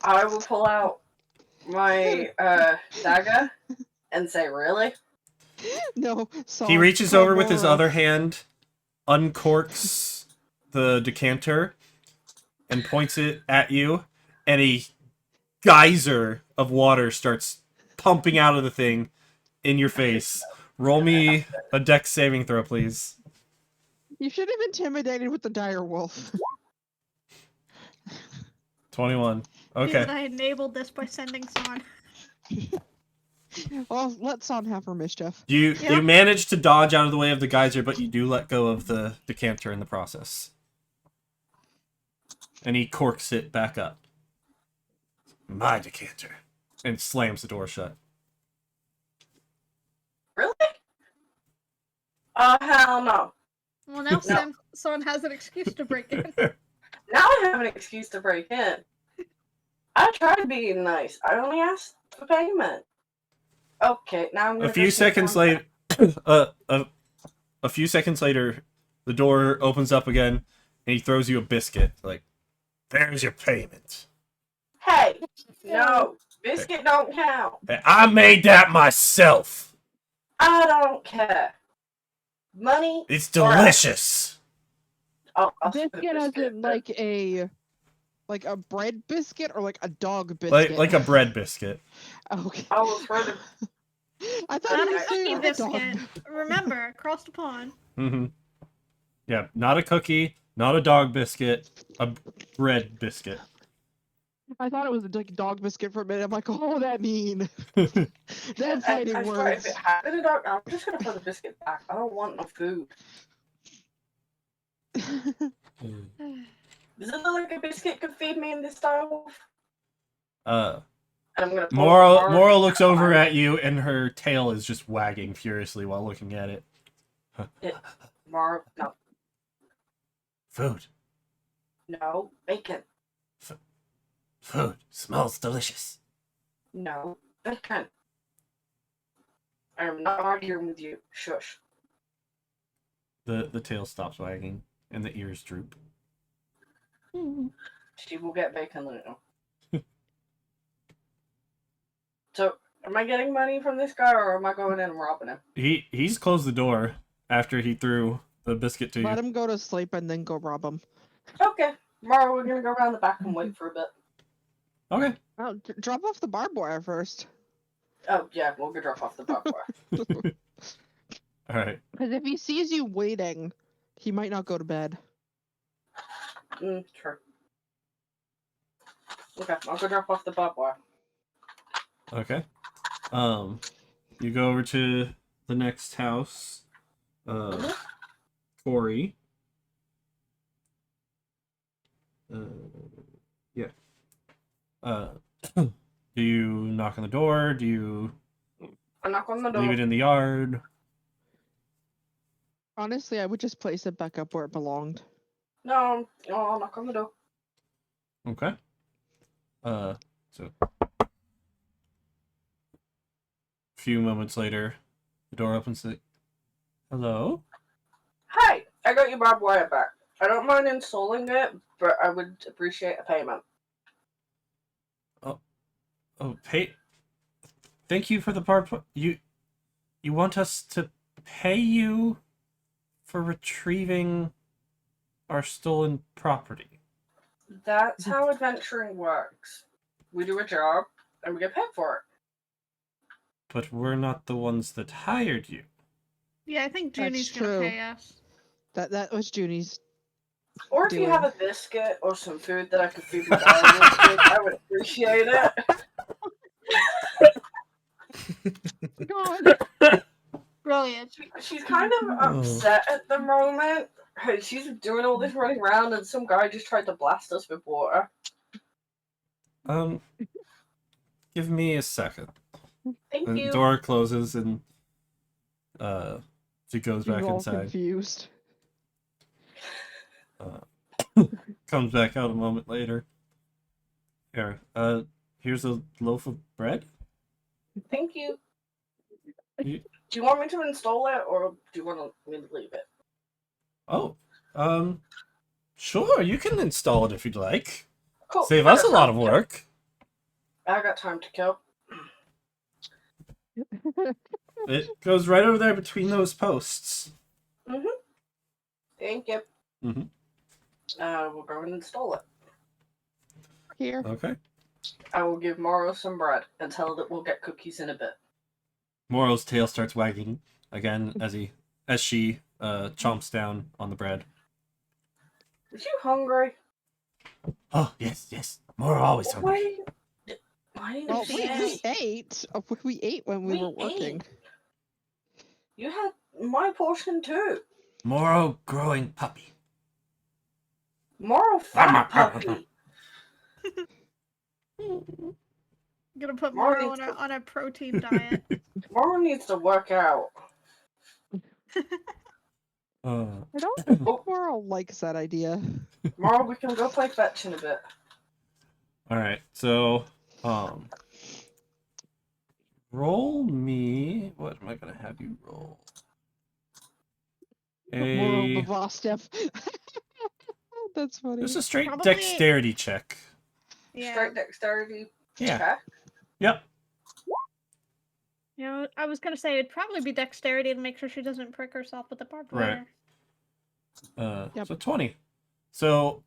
Speaker 4: I will pull out my dagger and say, really?
Speaker 2: No,
Speaker 1: He reaches over with his other hand, uncorks the decanter, and points it at you, and a geyser of water starts pumping out of the thing in your face. Roll me a dex saving throw, please.
Speaker 2: You should have intimidated with the dire wolf.
Speaker 1: 21. Okay.
Speaker 3: Because I enabled this by sending Son.
Speaker 2: Well, let Son have her mischief.
Speaker 1: You
Speaker 3: Yep.
Speaker 1: manage to dodge out of the way of the geyser, but you do let go of the decanter in the process. And he corks it back up. My decanter. And slams the door shut.
Speaker 4: Really? Hell no.
Speaker 3: Well, now
Speaker 4: No.
Speaker 3: Son has an excuse to break in.
Speaker 4: Now I have an excuse to break in. I tried being nice. I only asked for payment. Okay, now I'm gonna
Speaker 1: A few seconds later, a few seconds later, the door opens up again, and he throws you a biscuit. Like, there's your payment.
Speaker 4: Hey, no, biscuit don't count.
Speaker 1: Hey, I made that myself.
Speaker 4: I don't care. Money.
Speaker 1: It's delicious.
Speaker 4: I'll split a
Speaker 2: Biscuit as
Speaker 4: biscuit,
Speaker 2: in
Speaker 4: but-
Speaker 2: like a bread biscuit or like a dog biscuit?
Speaker 1: Like a bread biscuit.
Speaker 2: Okay.
Speaker 4: I will throw the.
Speaker 2: I thought
Speaker 3: Not
Speaker 2: you
Speaker 3: a
Speaker 2: were
Speaker 3: cookie
Speaker 2: saying a dog.
Speaker 3: biscuit. Remember, across the pond.
Speaker 1: Mm-hmm. Yeah, not a cookie, not a dog biscuit, a bread biscuit.
Speaker 2: I thought it was like a dog biscuit for a minute. I'm like, oh, that mean.
Speaker 1: Hmm.
Speaker 2: Them fighting
Speaker 4: I swear, if
Speaker 2: words.
Speaker 4: it had been a dog, I'm just gonna put the biscuit back. I don't want no food. Does it look like a biscuit could feed me in this style? And I'm gonna.
Speaker 1: Moral looks over at you, and her tail is just wagging furiously while looking at it.
Speaker 4: Moro, no,
Speaker 1: Food.
Speaker 4: no, bacon,
Speaker 1: Food. Smells delicious.
Speaker 4: no, bacon. I am not arguing with you. Shush.
Speaker 1: The tail stops wagging, and the ears droop.
Speaker 4: She will get bacon now. So, am I getting money from this guy, or am I going in and robbing him?
Speaker 1: He's closed the door after he threw the biscuit to
Speaker 2: Let
Speaker 1: you.
Speaker 2: him go to sleep and then go rob him.
Speaker 4: Okay, Mara, we're gonna go around the back and wait for a bit.
Speaker 1: Okay.
Speaker 2: Oh, drop off the barbed wire first.
Speaker 4: Oh, yeah, we'll go drop off the barbed wire.
Speaker 1: All right.
Speaker 2: Because if he sees you waiting, he might not go to bed.
Speaker 4: True. Okay, I'll go drop off the barbed wire.
Speaker 1: Okay. You go over to the next house. Corey. Yeah. Do you knock on the door? Do you
Speaker 4: I knock on the door.
Speaker 1: leave it in the yard?
Speaker 2: Honestly, I would just place it back up where it belonged.
Speaker 4: No, I'll knock on the door.
Speaker 1: Okay. So a few moments later, the door opens. Hello?
Speaker 4: Hey, I got your barbed wire back. I don't mind installing it, but I would appreciate a payment.
Speaker 1: Oh, pay. Thank you for the part. You want us to pay you for retrieving our stolen property?
Speaker 4: That's how adventuring works. We do a job, and we get paid for it.
Speaker 1: But we're not the ones that hired you.
Speaker 3: Yeah, I think
Speaker 2: That's
Speaker 3: Junie's gonna
Speaker 2: true.
Speaker 3: pay us.
Speaker 2: That was Junie's.
Speaker 4: Or if you
Speaker 2: Doing.
Speaker 4: have a biscuit or some food that I could feed my dog with, I would appreciate it.
Speaker 2: God.
Speaker 3: Brilliant.
Speaker 4: She's kind of upset at the moment. She's doing all this running around, and some guy just tried to blast us with water.
Speaker 1: Give me a second.
Speaker 4: Thank
Speaker 1: The
Speaker 4: you.
Speaker 1: door closes and she goes
Speaker 2: He's
Speaker 1: back
Speaker 2: all
Speaker 1: inside.
Speaker 2: confused.
Speaker 1: Comes back out a moment later. Here, here's a loaf of bread.
Speaker 4: Thank you.
Speaker 1: You-
Speaker 4: Do you want me to install it, or do you want me to leave it?
Speaker 1: Oh, sure, you can install it if you'd like.
Speaker 4: Cool.
Speaker 1: Save us a lot of work.
Speaker 4: I got time to kill.
Speaker 1: It goes right over there between those posts.
Speaker 4: Thank you.
Speaker 1: Mhm.
Speaker 4: We'll go and install it.
Speaker 2: Here.
Speaker 1: Okay.
Speaker 4: I will give Morrow some bread and tell her that we'll get cookies in a bit.
Speaker 1: Morrow's tail starts wagging again as she chomps down on the bread.
Speaker 4: Are you hungry?
Speaker 1: Oh yes. Morrow always hungry.
Speaker 4: Why didn't
Speaker 2: Well,
Speaker 4: you
Speaker 2: we
Speaker 4: say?
Speaker 2: ate. We ate when we were working.
Speaker 4: ate. You had my portion too.
Speaker 1: Morrow growing puppy.
Speaker 4: Morrow fat puppy.
Speaker 3: Gonna put
Speaker 4: Marty-
Speaker 3: Morrow on a protein diet.
Speaker 4: Morrow needs to work out.
Speaker 1: Uh,
Speaker 2: I don't think Moral likes that idea.
Speaker 4: Morrow, we can go play fetch in a bit.
Speaker 1: all right. So, roll me. What am I gonna have you roll?
Speaker 2: Moral
Speaker 1: A.
Speaker 2: Bavostef. That's funny.
Speaker 1: Just a straight
Speaker 3: Probably-
Speaker 1: dexterity check.
Speaker 3: Yeah.
Speaker 4: Straight dexterity.
Speaker 1: Yeah.
Speaker 4: check.
Speaker 1: Yep.
Speaker 3: You know, I was gonna say it'd probably be dexterity to make sure she doesn't prick herself with the barbed
Speaker 1: Right.
Speaker 3: wire.
Speaker 2: Yep.
Speaker 1: So 20. So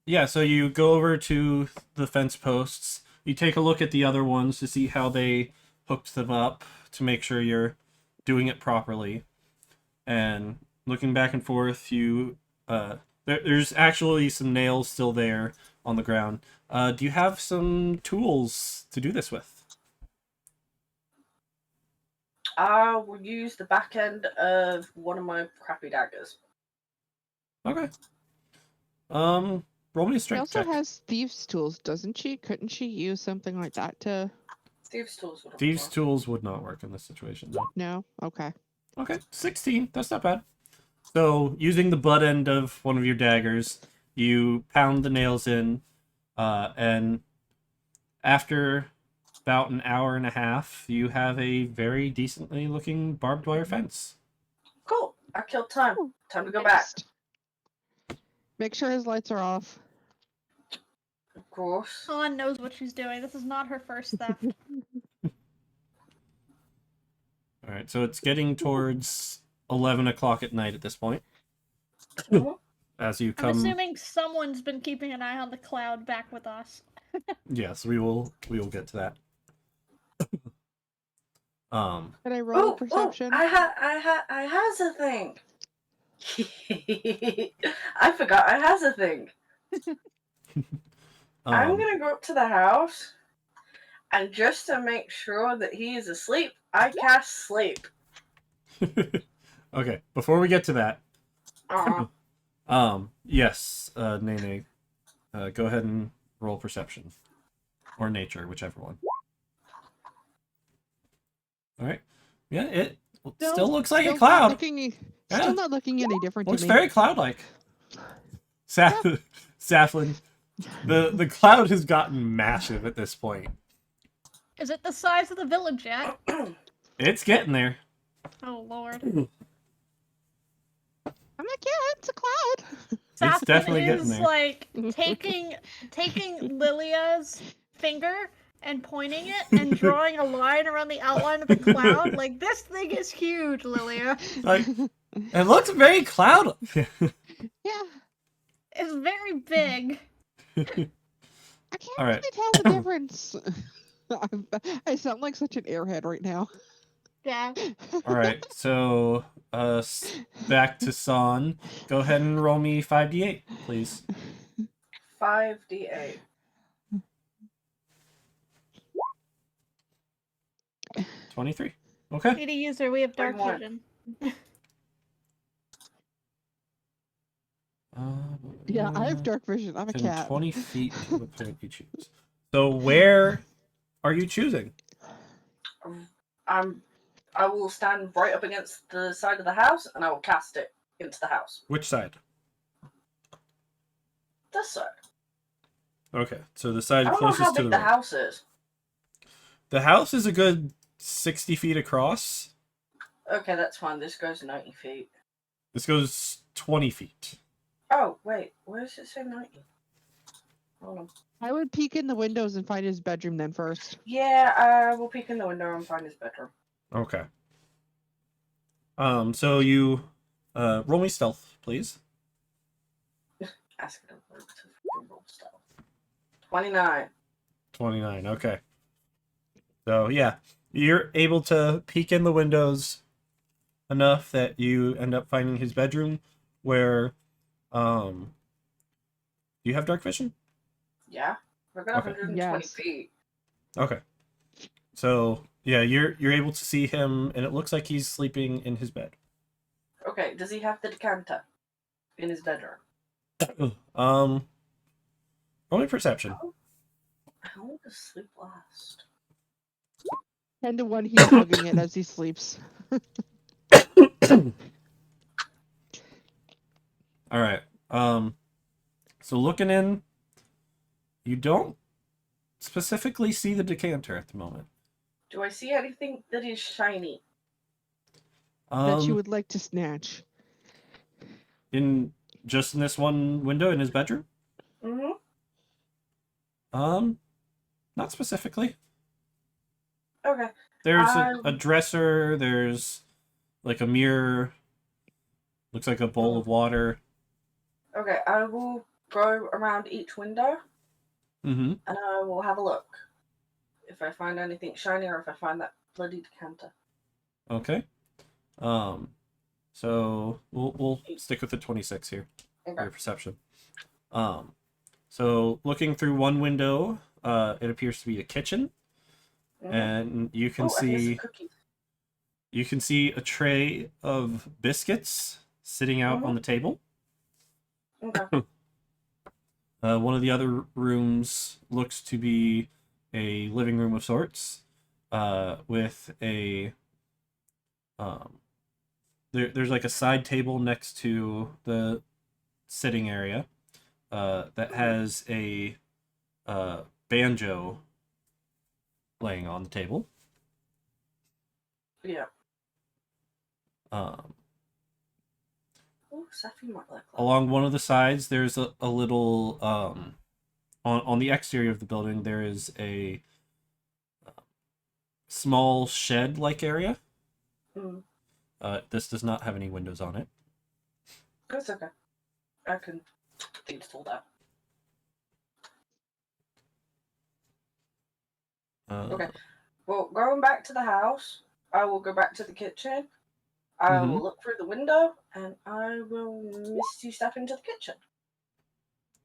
Speaker 1: yeah, so you go over to the fence posts. You take a look at the other ones to see how they hooked them up to make sure you're doing it properly. And looking back and forth, you there's actually some nails still there on the ground. Do you have some tools to do this with?
Speaker 4: I will use the back end of one of my crappy daggers.
Speaker 1: Okay. Roll me a
Speaker 2: She
Speaker 1: strength
Speaker 2: also
Speaker 1: check.
Speaker 2: has thieves' tools, doesn't she? Couldn't she use something like that to?
Speaker 4: Thieves' tools would have
Speaker 1: Thieves'
Speaker 4: worked.
Speaker 1: tools would not work in this situation, though.
Speaker 2: No. Okay.
Speaker 1: Okay, 16. That's not bad. So, using the butt end of one of your daggers, you pound the nails in, and after about an hour and a half, you have a very decently looking barbed wire fence.
Speaker 4: Cool. I killed time.
Speaker 2: Ooh,
Speaker 4: Time to go back.
Speaker 2: Next. Make sure his lights are off.
Speaker 4: Of course.
Speaker 3: Han knows what she's doing. This is not her first theft.
Speaker 1: All right, so it's getting towards 11 o'clock at night at this point.
Speaker 4: Mhm.
Speaker 1: As you
Speaker 3: I'm
Speaker 1: come...
Speaker 3: assuming someone's been keeping an eye on the cloud back with us.
Speaker 1: Yes, we will get to that.
Speaker 2: Can I roll
Speaker 4: Oh,
Speaker 2: perception?
Speaker 4: I has a thing. I forgot I has a thing. I'm gonna go up to the house, and just to make sure that he is asleep, I cast sleep.
Speaker 1: Okay, before we get to that,
Speaker 4: Aw.
Speaker 1: yes, Nene, go ahead and roll perception. Or nature, whichever one. Alright. Yeah, it still looks like a
Speaker 2: Still
Speaker 1: cloud.
Speaker 2: not looking,
Speaker 1: Yeah.
Speaker 2: still not looking any different to
Speaker 1: Looks
Speaker 2: me.
Speaker 1: very cloud-like. Saflin, the cloud has gotten massive at this point.
Speaker 3: Is it the size of the village yet?
Speaker 1: It's getting there.
Speaker 3: Oh lord.
Speaker 2: I'm like, yeah, it's a cloud.
Speaker 1: It's definitely getting
Speaker 3: is
Speaker 1: there.
Speaker 3: like taking Lilia's finger and pointing it and drawing a line around the outline of the cloud. Like, this thing is huge, Lilia.
Speaker 1: Like, it looks very cloud.
Speaker 2: Yeah.
Speaker 3: It's very big.
Speaker 2: I can't
Speaker 1: All right.
Speaker 2: really tell the difference. I sound like such an airhead right now.
Speaker 3: Yeah.
Speaker 1: All right, so back to San. Go ahead and roll me 5d8, please.
Speaker 4: 5d8.
Speaker 1: 23. Okay.
Speaker 3: Need a user, we have dark
Speaker 4: One more.
Speaker 3: vision.
Speaker 2: Yeah, I have dark vision. I'm a
Speaker 1: within
Speaker 2: cat.
Speaker 1: 20 feet to the point you choose. So where are you choosing?
Speaker 4: I will stand right up against the side of the house, and I will cast it into the house.
Speaker 1: Which side?
Speaker 4: This side.
Speaker 1: Okay, so the
Speaker 4: I
Speaker 1: side
Speaker 4: don't know
Speaker 1: closest
Speaker 4: how
Speaker 1: to
Speaker 4: big
Speaker 1: the
Speaker 4: the
Speaker 1: road.
Speaker 4: house is.
Speaker 1: The house is a good 60 feet across.
Speaker 4: Okay, that's fine. This goes 90 feet.
Speaker 1: This goes 20 feet.
Speaker 4: Oh, wait. Where does it say 90? Hold on.
Speaker 2: I would peek in the windows and find his bedroom then first.
Speaker 4: Yeah, I will peek in the window and find his bedroom.
Speaker 1: Okay. So you roll me stealth, please.
Speaker 4: Ask it to roll stealth. 29.
Speaker 1: 29, okay. So yeah, you're able to peek in the windows enough that you end up finding his bedroom where do you have dark vision?
Speaker 4: Yeah? We're got
Speaker 1: Okay.
Speaker 4: 120
Speaker 2: Yes.
Speaker 4: feet.
Speaker 1: Okay. So yeah, you're able to see him and it looks like he's sleeping in his bed.
Speaker 4: Okay, does he have the decanter in his bedroom?
Speaker 1: Roll me perception.
Speaker 4: How long does sleep last?
Speaker 2: 10 to 1, he's hugging it as he sleeps.
Speaker 1: All right. So looking in, you don't specifically see the decanter at the moment.
Speaker 4: Do I see anything that is shiny?
Speaker 2: That you would like to snatch.
Speaker 1: In this one window in his bedroom?
Speaker 4: Mm-hmm.
Speaker 1: Not specifically.
Speaker 4: Okay.
Speaker 1: There's a dresser, there's like a mirror, looks like a bowl of water.
Speaker 4: Okay, I will go around each window
Speaker 1: Mm-hmm.
Speaker 4: and I will have a look. If I find anything shiny or if I find that bloody decanter.
Speaker 1: Okay. So we'll stick with the 26 here.
Speaker 4: Okay.
Speaker 1: For your perception. So looking through one window, it appears to be a kitchen,
Speaker 4: Mhm.
Speaker 1: and you can
Speaker 4: Oh, and here's
Speaker 1: see
Speaker 4: some cookies.
Speaker 1: you can see a tray of biscuits sitting out on the table.
Speaker 4: Okay.
Speaker 1: One of the other rooms looks to be a living room of sorts, with a there's like a side table next to the sitting area, that has a banjo laying on the table.
Speaker 4: Yeah.
Speaker 1: Oh,
Speaker 4: Safi might like that.
Speaker 1: Along one of the sides, there's a little on the exterior of the building. There is a small shed-like area.
Speaker 4: Mm.
Speaker 1: This does not have any windows on it.
Speaker 4: That's okay. I can install that. going back to the house, I will go back to the kitchen. I will look through the window, and I will misty step into the kitchen.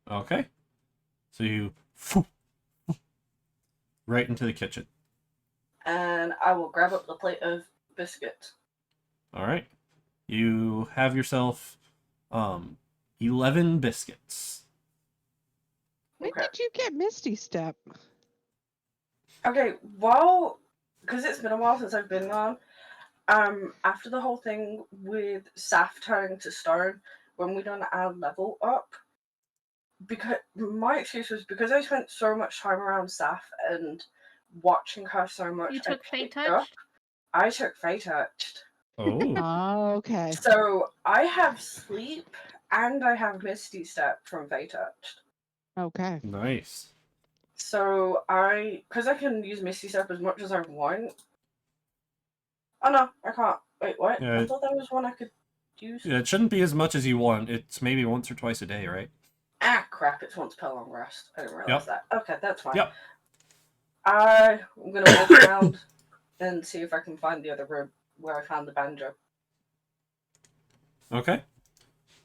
Speaker 1: Okay. So you right into the kitchen.
Speaker 4: And I will grab up the plate of biscuits.
Speaker 1: All right. You have yourself 11 biscuits.
Speaker 2: When
Speaker 4: Okay.
Speaker 2: did you get Misty Step?
Speaker 4: Okay, because it's been a while since I've been on, after the whole thing with Saf turning to stone, when we done our level up, because my excuse was because I spent so much time around Saf and watching her so much.
Speaker 3: You took Fey
Speaker 4: picked up-
Speaker 3: Touched?
Speaker 4: I took Fey Touched.
Speaker 1: Oh.
Speaker 2: Oh, okay.
Speaker 4: So I have sleep and I have Misty Step from Fey Touched.
Speaker 2: Okay.
Speaker 1: Nice.
Speaker 4: So because I can use Misty Step as much as I want. Oh no, I can't. Wait, what?
Speaker 1: Yeah.
Speaker 4: I thought that was one I could use.
Speaker 1: Yeah, it shouldn't be as much as you want. It's maybe once or twice a day, right?
Speaker 4: Ah, crap! It's once per long rest. I didn't realize that. Okay, that's fine.
Speaker 1: Yep.
Speaker 4: I'm gonna walk around and see if I can find the other room where I found the banjo.
Speaker 1: Okay.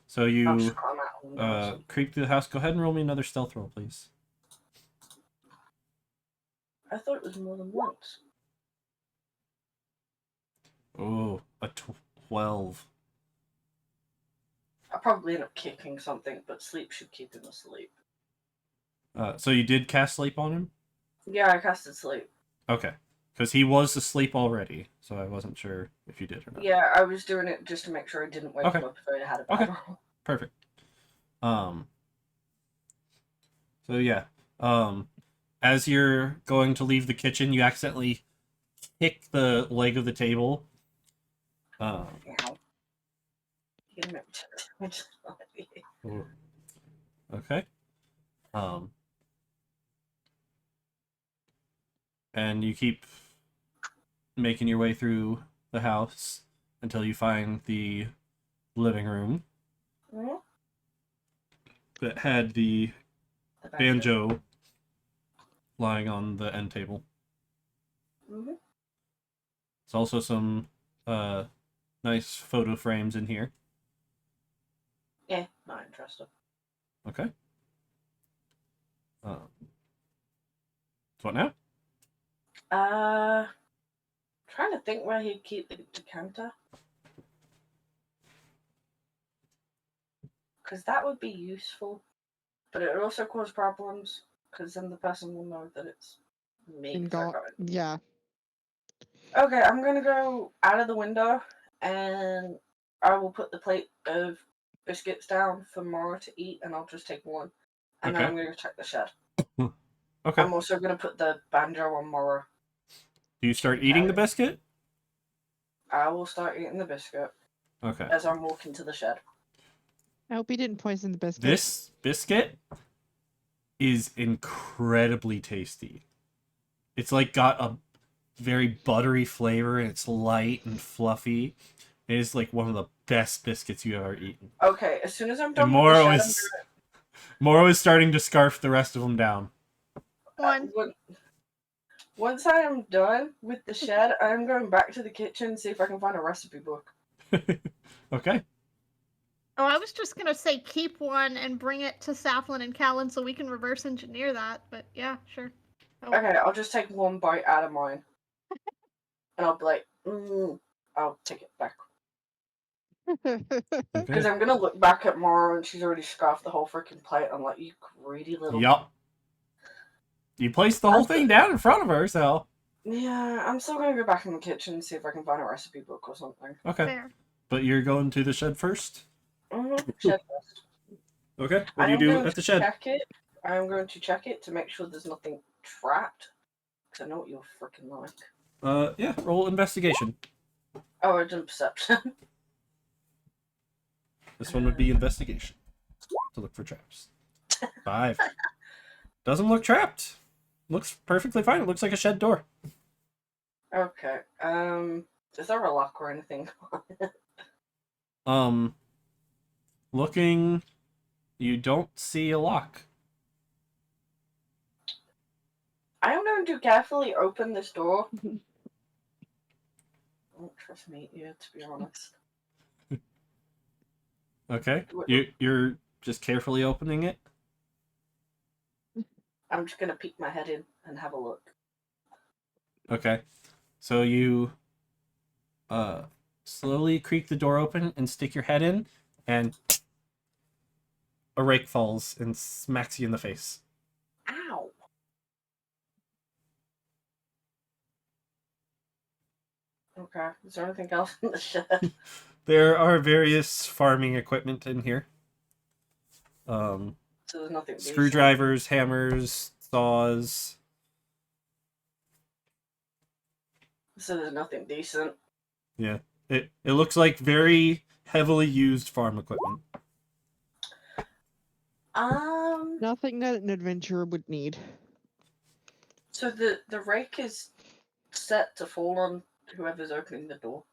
Speaker 1: So
Speaker 4: I'll
Speaker 1: you
Speaker 4: just climb out the window or something.
Speaker 1: creep through the house. Go ahead and roll me another stealth roll, please.
Speaker 4: I thought it was more than once.
Speaker 1: Oh, a 12.
Speaker 4: I'll probably end up kicking something, but sleep should keep him asleep.
Speaker 1: So you did cast sleep on him?
Speaker 4: Yeah, I casted sleep.
Speaker 1: Okay. Because he was asleep already, so I wasn't sure if you did or not.
Speaker 4: Yeah, I was doing it just to make sure I didn't wake
Speaker 1: Okay.
Speaker 4: him up if I had a bad
Speaker 1: Okay.
Speaker 4: roll.
Speaker 1: Perfect. So yeah. As you're going to leave the kitchen, you accidentally kick the leg of the table.
Speaker 4: Ow. You're gonna make me
Speaker 1: Okay. And you keep making your way through the house until you find the living room
Speaker 4: Mhm.
Speaker 1: that had the
Speaker 4: The
Speaker 1: banjo lying on the end table.
Speaker 4: Mhm.
Speaker 1: There's also some nice photo frames in here.
Speaker 4: Yeah, not interested.
Speaker 1: Okay. So what now?
Speaker 4: Trying to think where he'd keep the decanter. Because that would be useful. But it would also cause problems. Because then the person will know that it's me. 'Cause I got it.
Speaker 2: Yeah.
Speaker 4: Okay, I'm going to go out of the window. And I will put the plate of biscuits down for Mara to eat. And I'll just take one. And then
Speaker 1: Okay.
Speaker 4: I'm going to check the shed.
Speaker 1: Okay.
Speaker 4: I'm also going to put the banjo on Mara.
Speaker 1: Do you start eating the biscuit?
Speaker 4: I will start eating the biscuit
Speaker 1: Okay.
Speaker 4: as I'm walking to the shed.
Speaker 2: I hope he didn't poison the biscuit.
Speaker 1: This biscuit is incredibly tasty. It's like got a very buttery flavor and it's light and fluffy. It is like one of the best biscuits you ever eaten.
Speaker 4: Okay, as soon as I'm done
Speaker 1: And
Speaker 4: with
Speaker 1: Moro
Speaker 4: the shed,
Speaker 1: is Moro is starting to scarf the rest of them down.
Speaker 3: One.
Speaker 4: Once I am done with the shed, I'm going back to the kitchen see if I can find a recipe book.
Speaker 1: Okay.
Speaker 3: Oh, I was just gonna say keep one and bring it to Saflin and Callan so we can reverse engineer that, but yeah, sure. Oh.
Speaker 4: Okay, I'll just take one bite out of mine. And I'll be like, I'll take it back. Because
Speaker 1: Okay.
Speaker 4: I'm going to look back at Mara and she's already scarfed the whole freaking plate. I'm like, you greedy little...
Speaker 1: Yup. You placed the whole thing down in front of her, so...
Speaker 4: Yeah, I'm still going to go back in the kitchen and see if I can find a recipe book or something.
Speaker 1: Okay.
Speaker 3: Fair.
Speaker 1: But you're going to the shed first?
Speaker 4: Shed first.
Speaker 1: Okay. What do you do at the shed?
Speaker 4: I'm going to check it to make sure there's nothing trapped. Because I know what you're freaking like.
Speaker 1: Yeah, roll investigation.
Speaker 4: Oh, I did perception.
Speaker 1: This one would be investigation. To look for traps. 5. Doesn't look trapped. Looks perfectly fine. It looks like a shed door.
Speaker 4: Okay. Is there a lock or anything?
Speaker 1: Looking, you don't see a lock.
Speaker 4: I am going to carefully open this door don't trust meat here, to be honest.
Speaker 1: Okay. You're just carefully opening it?
Speaker 4: I'm just gonna peek my head in and have a look.
Speaker 1: Okay. So you slowly creak the door open and stick your head in, and a rake falls and smacks you in the face.
Speaker 4: Ow! Okay, is there anything else in the shed?
Speaker 1: There are various farming equipment in here.
Speaker 4: So there's nothing decent.
Speaker 1: Screwdrivers, hammers, saws.
Speaker 4: So there's nothing decent.
Speaker 1: Yeah. It looks like very heavily used farm equipment.
Speaker 2: Nothing that an adventurer would need.
Speaker 4: So the rake is set to fall on whoever's opening the door.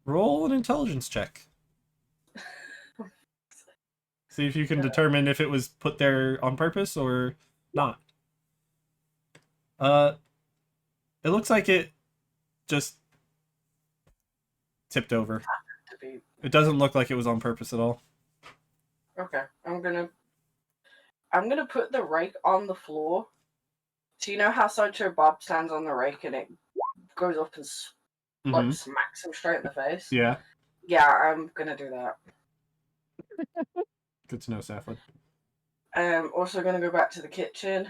Speaker 1: Roll an intelligence check. See if you can determine if it was put there on purpose or not. It looks like it just tipped over. It doesn't look like it was on purpose at all.
Speaker 4: Okay, I'm gonna put the rake on the floor. So you know how Sideshow Bob stands on the rake and it goes up and like smacks him straight in the face?
Speaker 1: Yeah.
Speaker 4: Yeah, I'm gonna do that.
Speaker 1: Good to know, Saflin.
Speaker 4: I'm also gonna go back to the kitchen,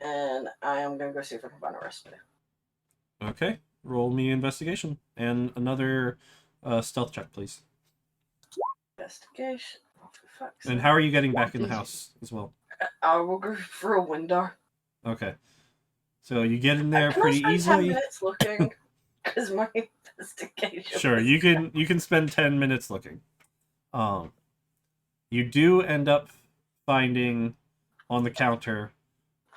Speaker 4: and I am gonna go see if I can find a recipe.
Speaker 1: Okay. Roll me investigation and another stealth check, please.
Speaker 4: Investigation. Oh, for fuck's
Speaker 1: And
Speaker 4: sake.
Speaker 1: how are you getting back in the house as well?
Speaker 4: I will go through a window.
Speaker 1: Okay. So you get in there
Speaker 4: Can
Speaker 1: pretty
Speaker 4: I spend 10
Speaker 1: easily.
Speaker 4: minutes looking? Because my investigation.
Speaker 1: Sure,
Speaker 4: was-
Speaker 1: you can spend 10 minutes looking. You do end up finding on the counter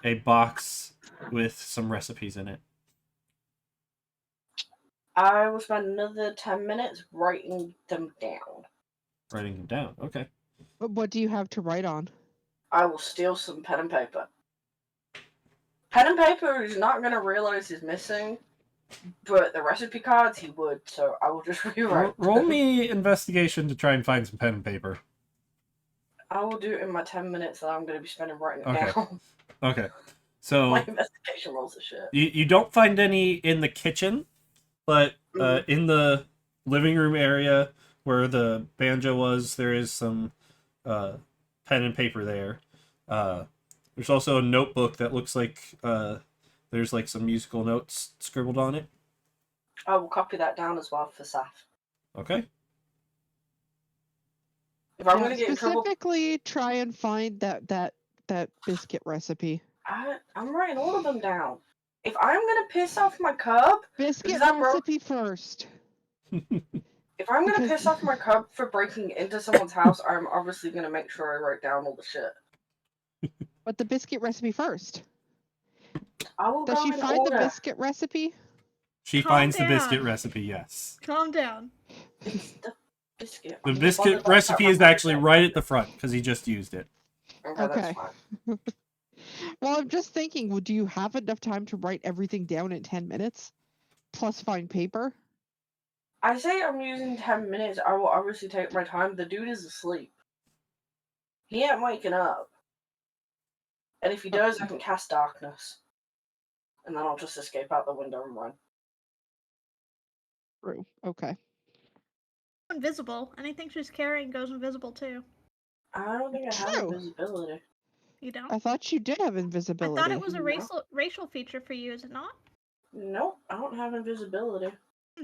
Speaker 1: a box with some recipes in it.
Speaker 4: I will spend another 10 minutes writing them down.
Speaker 1: Writing them down. Okay.
Speaker 2: But what do you have to write on?
Speaker 4: I will steal some pen and paper. Pen and paper is not going to realize he's missing, but the recipe cards he would, so I will just rewrite.
Speaker 1: Roll me investigation to try and find some pen and paper.
Speaker 4: I will do it in my 10 minutes that I'm going to be spending writing it
Speaker 1: Okay.
Speaker 4: down.
Speaker 1: Okay. So
Speaker 4: My investigation rolls are shit.
Speaker 1: you don't find any in the kitchen, but in the living room area where the banjo was, there is some pen and paper there. There's also a notebook that looks like there's like some musical notes scribbled on it.
Speaker 4: I will copy that down as well for Saf.
Speaker 1: Okay.
Speaker 4: If I'm going to get in trouble,
Speaker 2: Specifically, try and find that biscuit recipe.
Speaker 4: I'm writing all of them down. If I'm going to piss off my cub,
Speaker 2: Biscuit
Speaker 4: Because I wrote-
Speaker 2: recipe first.
Speaker 4: if I'm going to
Speaker 2: Because-
Speaker 4: piss off my cub for breaking into someone's house, I'm obviously going to make sure I write down all the shit.
Speaker 2: But the biscuit recipe first.
Speaker 4: I will
Speaker 2: Does
Speaker 4: go
Speaker 2: she
Speaker 4: in
Speaker 2: find
Speaker 4: order.
Speaker 2: the biscuit recipe?
Speaker 1: She
Speaker 3: Calm
Speaker 1: finds the
Speaker 3: down.
Speaker 1: biscuit recipe, yes.
Speaker 3: Calm down.
Speaker 4: It's the biscuit.
Speaker 1: The
Speaker 4: I'm just
Speaker 1: biscuit
Speaker 4: wondering about
Speaker 1: recipe
Speaker 4: that
Speaker 1: is actually right at the front because he just used it.
Speaker 4: Okay,
Speaker 2: Okay.
Speaker 4: that's fine.
Speaker 2: Well, I'm just thinking, do you have enough time to write everything down in 10 minutes? Plus find paper?
Speaker 4: I say I'm using 10 minutes. I will obviously take my time. The dude is asleep. He ain't waking up. And if he does, I can cast darkness. And then I'll just escape out the window and run.
Speaker 2: True. Okay.
Speaker 3: Invisible. Anything she's carrying goes invisible too.
Speaker 4: I don't think I have
Speaker 2: True.
Speaker 4: invisibility.
Speaker 3: You don't?
Speaker 2: I thought you did have
Speaker 3: I
Speaker 2: invisibility.
Speaker 3: thought it was a
Speaker 4: No.
Speaker 3: racial feature for you, is it not?
Speaker 4: Nope, I don't have invisibility.
Speaker 3: Hmm.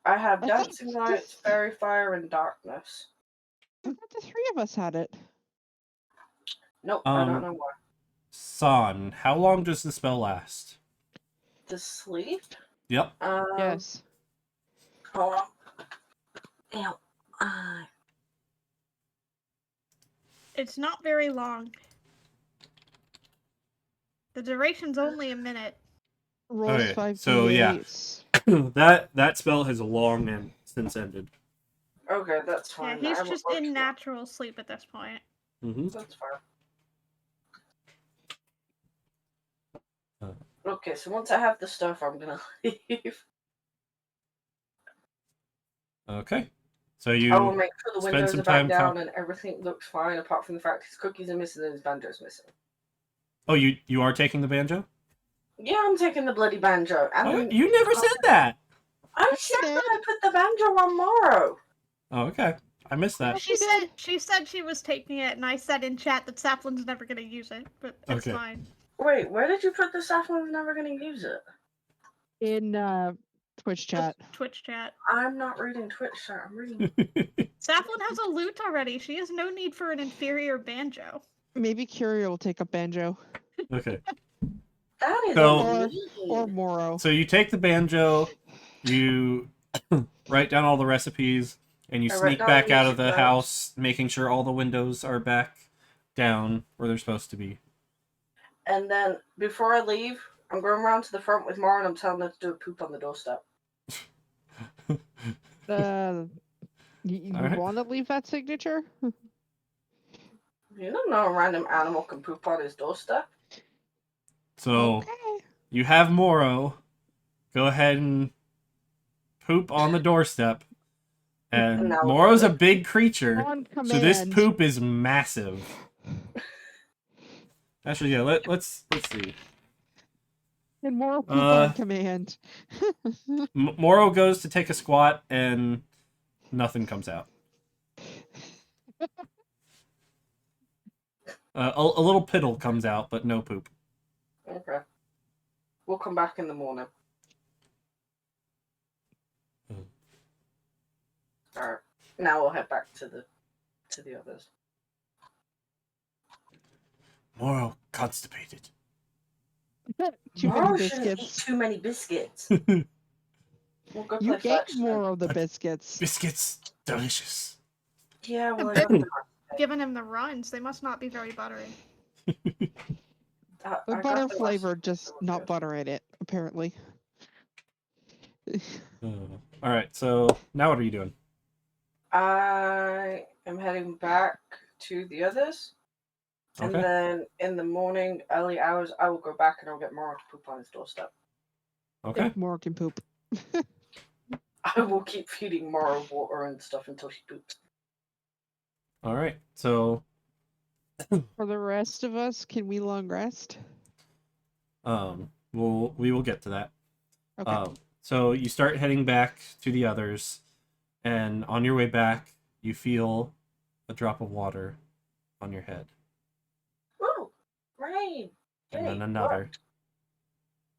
Speaker 4: I have
Speaker 2: I thought
Speaker 4: dancing
Speaker 2: this-
Speaker 4: lights, fairy fire, and darkness.
Speaker 2: I thought the three of us had it.
Speaker 4: Nope, I don't know why.
Speaker 1: San, how long does the spell last?
Speaker 4: To sleep?
Speaker 1: Yep.
Speaker 2: Yes.
Speaker 4: Hold on. Ew.
Speaker 3: It's not very long. The duration's only a minute.
Speaker 2: Rolls
Speaker 1: Okay,
Speaker 2: 5
Speaker 1: so, yeah.
Speaker 2: D8s.
Speaker 1: that spell has long and since ended.
Speaker 4: Okay, that's
Speaker 3: Yeah,
Speaker 4: fine.
Speaker 3: he's
Speaker 4: I will
Speaker 3: just
Speaker 4: rush
Speaker 3: in
Speaker 4: that.
Speaker 3: natural sleep at this point.
Speaker 1: Mm-hmm.
Speaker 4: That's fine. Look, Okay, so once I have the stuff, I'm gonna leave.
Speaker 1: Okay. So
Speaker 4: I will
Speaker 1: you
Speaker 4: make sure the
Speaker 1: spend
Speaker 4: windows
Speaker 1: some
Speaker 4: are back
Speaker 1: time
Speaker 4: down and everything looks fine, apart from the fact his cookies are missing and his banjo's missing.
Speaker 1: Oh, you are taking the banjo?
Speaker 4: Yeah, I'm taking the bloody banjo. And
Speaker 1: Oh, you never said that.
Speaker 4: I said that I put the banjo on Morrow.
Speaker 1: Oh, okay. I missed that.
Speaker 3: She said she was taking it, and I said in chat that Saplin's never gonna use it, but it's
Speaker 1: Okay.
Speaker 3: fine.
Speaker 4: Wait, where did you put the Saffron's never gonna use it?
Speaker 2: In Twitch chat.
Speaker 3: Twitch chat.
Speaker 4: I'm not reading Twitch chat, I'm reading...
Speaker 3: Saplin has a lute already. She has no need for an inferior banjo.
Speaker 2: Maybe Curio will take up banjo.
Speaker 1: Okay.
Speaker 4: That is
Speaker 1: So-
Speaker 2: Or Moro.
Speaker 1: So you take the banjo, you write down all the recipes, and you
Speaker 4: I write
Speaker 1: sneak
Speaker 4: down
Speaker 1: back
Speaker 4: the
Speaker 1: out of the
Speaker 4: music
Speaker 1: house, making sure all the windows are back down where they're supposed to be.
Speaker 4: And then, before I leave, I'm going around to the front with Mara and I'm telling her to do a poop on the doorstep.
Speaker 2: You
Speaker 1: Alright.
Speaker 2: want to leave that signature?
Speaker 4: You don't know a random animal can poop on his doorstep.
Speaker 1: So
Speaker 2: Okay.
Speaker 1: you have Moro. Go ahead and poop on the doorstep. And
Speaker 4: Now
Speaker 1: Moro's a
Speaker 4: look.
Speaker 1: big creature,
Speaker 2: On command.
Speaker 1: so this poop is massive. Actually, yeah. Let's see.
Speaker 2: And Moro poop on command.
Speaker 1: Moro goes to take a squat, and nothing comes out. A little piddle comes out, but no poop.
Speaker 4: Okay. We'll come back in the morning. Alright. Now we'll head back to the others.
Speaker 1: Moro constipated.
Speaker 2: Too
Speaker 4: Mara
Speaker 2: many
Speaker 4: shouldn't eat
Speaker 2: biscuits.
Speaker 4: too many biscuits. We'll go
Speaker 2: You
Speaker 4: play
Speaker 2: gave
Speaker 4: fetch then.
Speaker 2: Moro the biscuits.
Speaker 1: Biscuits, delicious.
Speaker 4: Yeah, well,
Speaker 3: Given him the runs, they must not be very buttery.
Speaker 2: The butter flavor, just not butter in it, apparently.
Speaker 1: All right. So now what are you doing?
Speaker 4: I am heading back to the others. And
Speaker 1: Okay.
Speaker 4: then in the morning, early hours, I will go back and I'll get Mara to poop on his doorstep.
Speaker 1: Okay.
Speaker 2: If Moro can poop.
Speaker 4: I will keep feeding Mara water and stuff until she poops.
Speaker 1: All right. So
Speaker 2: For the rest of us, can we long rest?
Speaker 1: we will get to that.
Speaker 2: Okay.
Speaker 1: So you start heading back to the others, and on your way back, you feel a drop of water on your head,
Speaker 4: Ooh, rain!
Speaker 1: and
Speaker 4: Yay,
Speaker 1: then another,
Speaker 4: worked.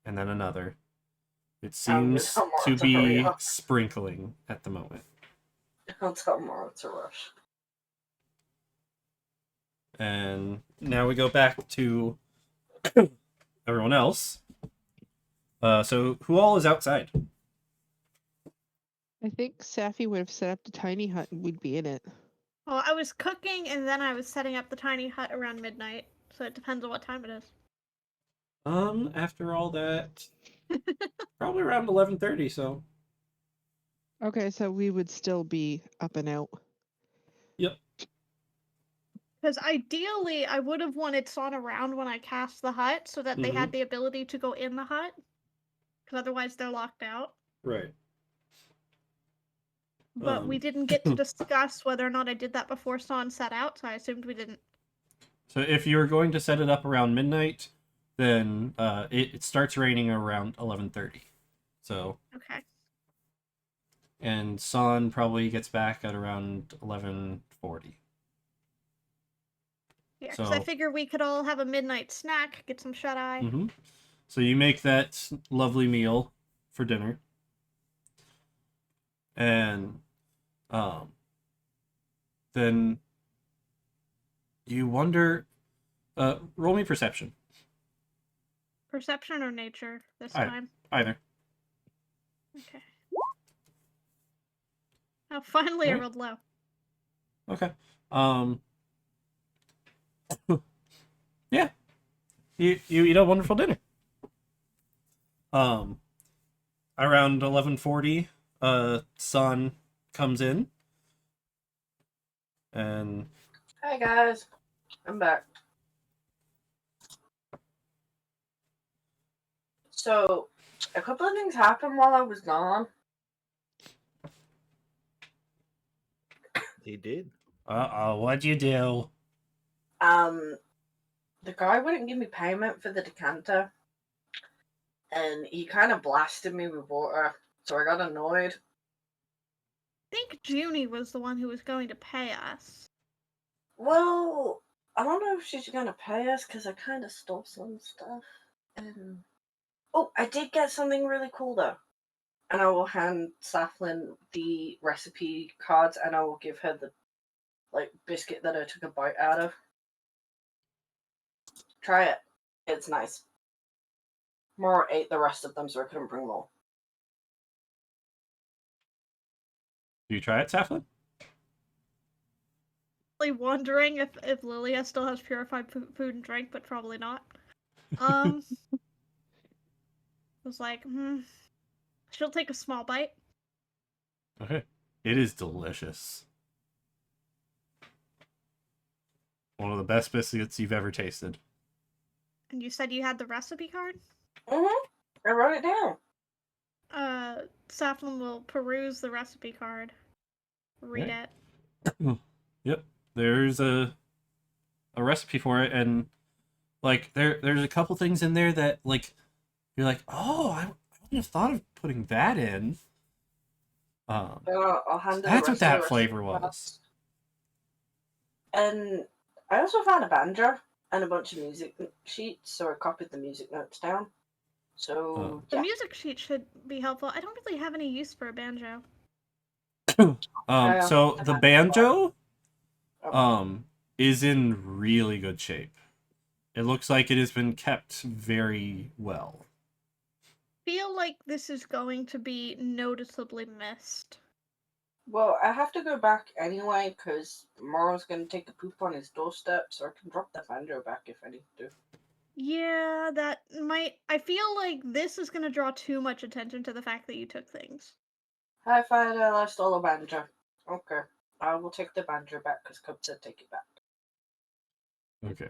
Speaker 1: and then another. It
Speaker 4: I'm gonna
Speaker 1: seems
Speaker 4: tell Mara
Speaker 1: to
Speaker 4: to hurry
Speaker 1: be
Speaker 4: up.
Speaker 1: sprinkling at the moment.
Speaker 4: I'll tell Mara to rush.
Speaker 1: And now we go back to everyone else. So who all is outside?
Speaker 2: I think Safi would have set up the tiny hut and we'd be in it.
Speaker 3: Well, I was cooking and then I was setting up the tiny hut around midnight, so it depends on what time it is.
Speaker 1: After all that, probably around 11:30. So.
Speaker 2: Okay, so we would still be up and out.
Speaker 1: Yep.
Speaker 3: Because ideally, I would have wanted Son around when I cast the hut so that they had the ability to go in the hut. Because otherwise, they're locked out.
Speaker 1: Right.
Speaker 3: But we didn't get to discuss whether or not I did that before Son set out, so I assumed we didn't.
Speaker 1: So if you're going to set it up around midnight, then it starts raining around 11:30. So.
Speaker 3: Okay.
Speaker 1: And Son probably gets back at around 11:40.
Speaker 3: Yeah, because I
Speaker 1: So-
Speaker 3: figure we could all have a midnight snack, get some shut-eye.
Speaker 1: Mm-hmm. So you make that lovely meal for dinner. And then you wonder, roll me perception.
Speaker 3: Perception or nature this
Speaker 1: Alright.
Speaker 3: time?
Speaker 1: Either.
Speaker 3: Okay. Oh, finally I
Speaker 1: Alright.
Speaker 3: rolled low.
Speaker 1: Okay. Yeah. You eat a wonderful dinner. Around 11:40, Son comes in. And
Speaker 4: Hi guys, I'm back. So, a couple of things happened while I was gone.
Speaker 5: He did.
Speaker 1: Uh-oh, what'd you do?
Speaker 4: The guy wouldn't give me payment for the decanter, and he kind of blasted me with water, so I got annoyed.
Speaker 3: I think Junie was the one who was going to pay us.
Speaker 4: Well, I don't know if she's gonna pay us because I kind of stole some stuff. And oh, I did get something really cool though. And I will hand Saflin the recipe cards, and I will give her the biscuit that I took a bite out of. Try it. It's nice. Mora ate the rest of them, so I couldn't bring more.
Speaker 1: Do you try it, Saflin?
Speaker 3: Really wondering if Lilia still has purified food and drink, but probably not. Was like, she'll take a small bite.
Speaker 1: Okay. It is delicious. One of the best biscuits you've ever tasted.
Speaker 3: And you said you had the recipe card?
Speaker 4: I wrote it down.
Speaker 3: Saflin will peruse the recipe card. Read
Speaker 1: Okay.
Speaker 3: it.
Speaker 1: Yep. There's a recipe for it, and like there's a couple things in there that like you're like, oh, I wouldn't have thought of putting that in.
Speaker 4: I'll hand her
Speaker 1: That's
Speaker 4: the
Speaker 1: what
Speaker 4: rest
Speaker 1: that
Speaker 4: of the
Speaker 1: flavor
Speaker 4: recipe
Speaker 1: was.
Speaker 4: cards. And I also found a banjo and a bunch of music sheets, so I copied the music notes down. So
Speaker 3: The
Speaker 4: yeah.
Speaker 3: music sheet should be helpful. I don't really have any use for a banjo.
Speaker 1: So the banjo
Speaker 4: Oh.
Speaker 1: is in really good shape. It looks like it has been kept very well.
Speaker 3: Feel like this is going to be noticeably missed.
Speaker 4: Well, I have to go back anyway because Morrow's going to take a poop on his doorstep, so I can drop the banjo back if I need to.
Speaker 3: Yeah, that might. I feel like this is going to draw too much attention to the fact that you took things.
Speaker 4: Hi, Fido, I stole a banjo. Okay. I will take the banjo back because Cub said take it back.
Speaker 1: Okay.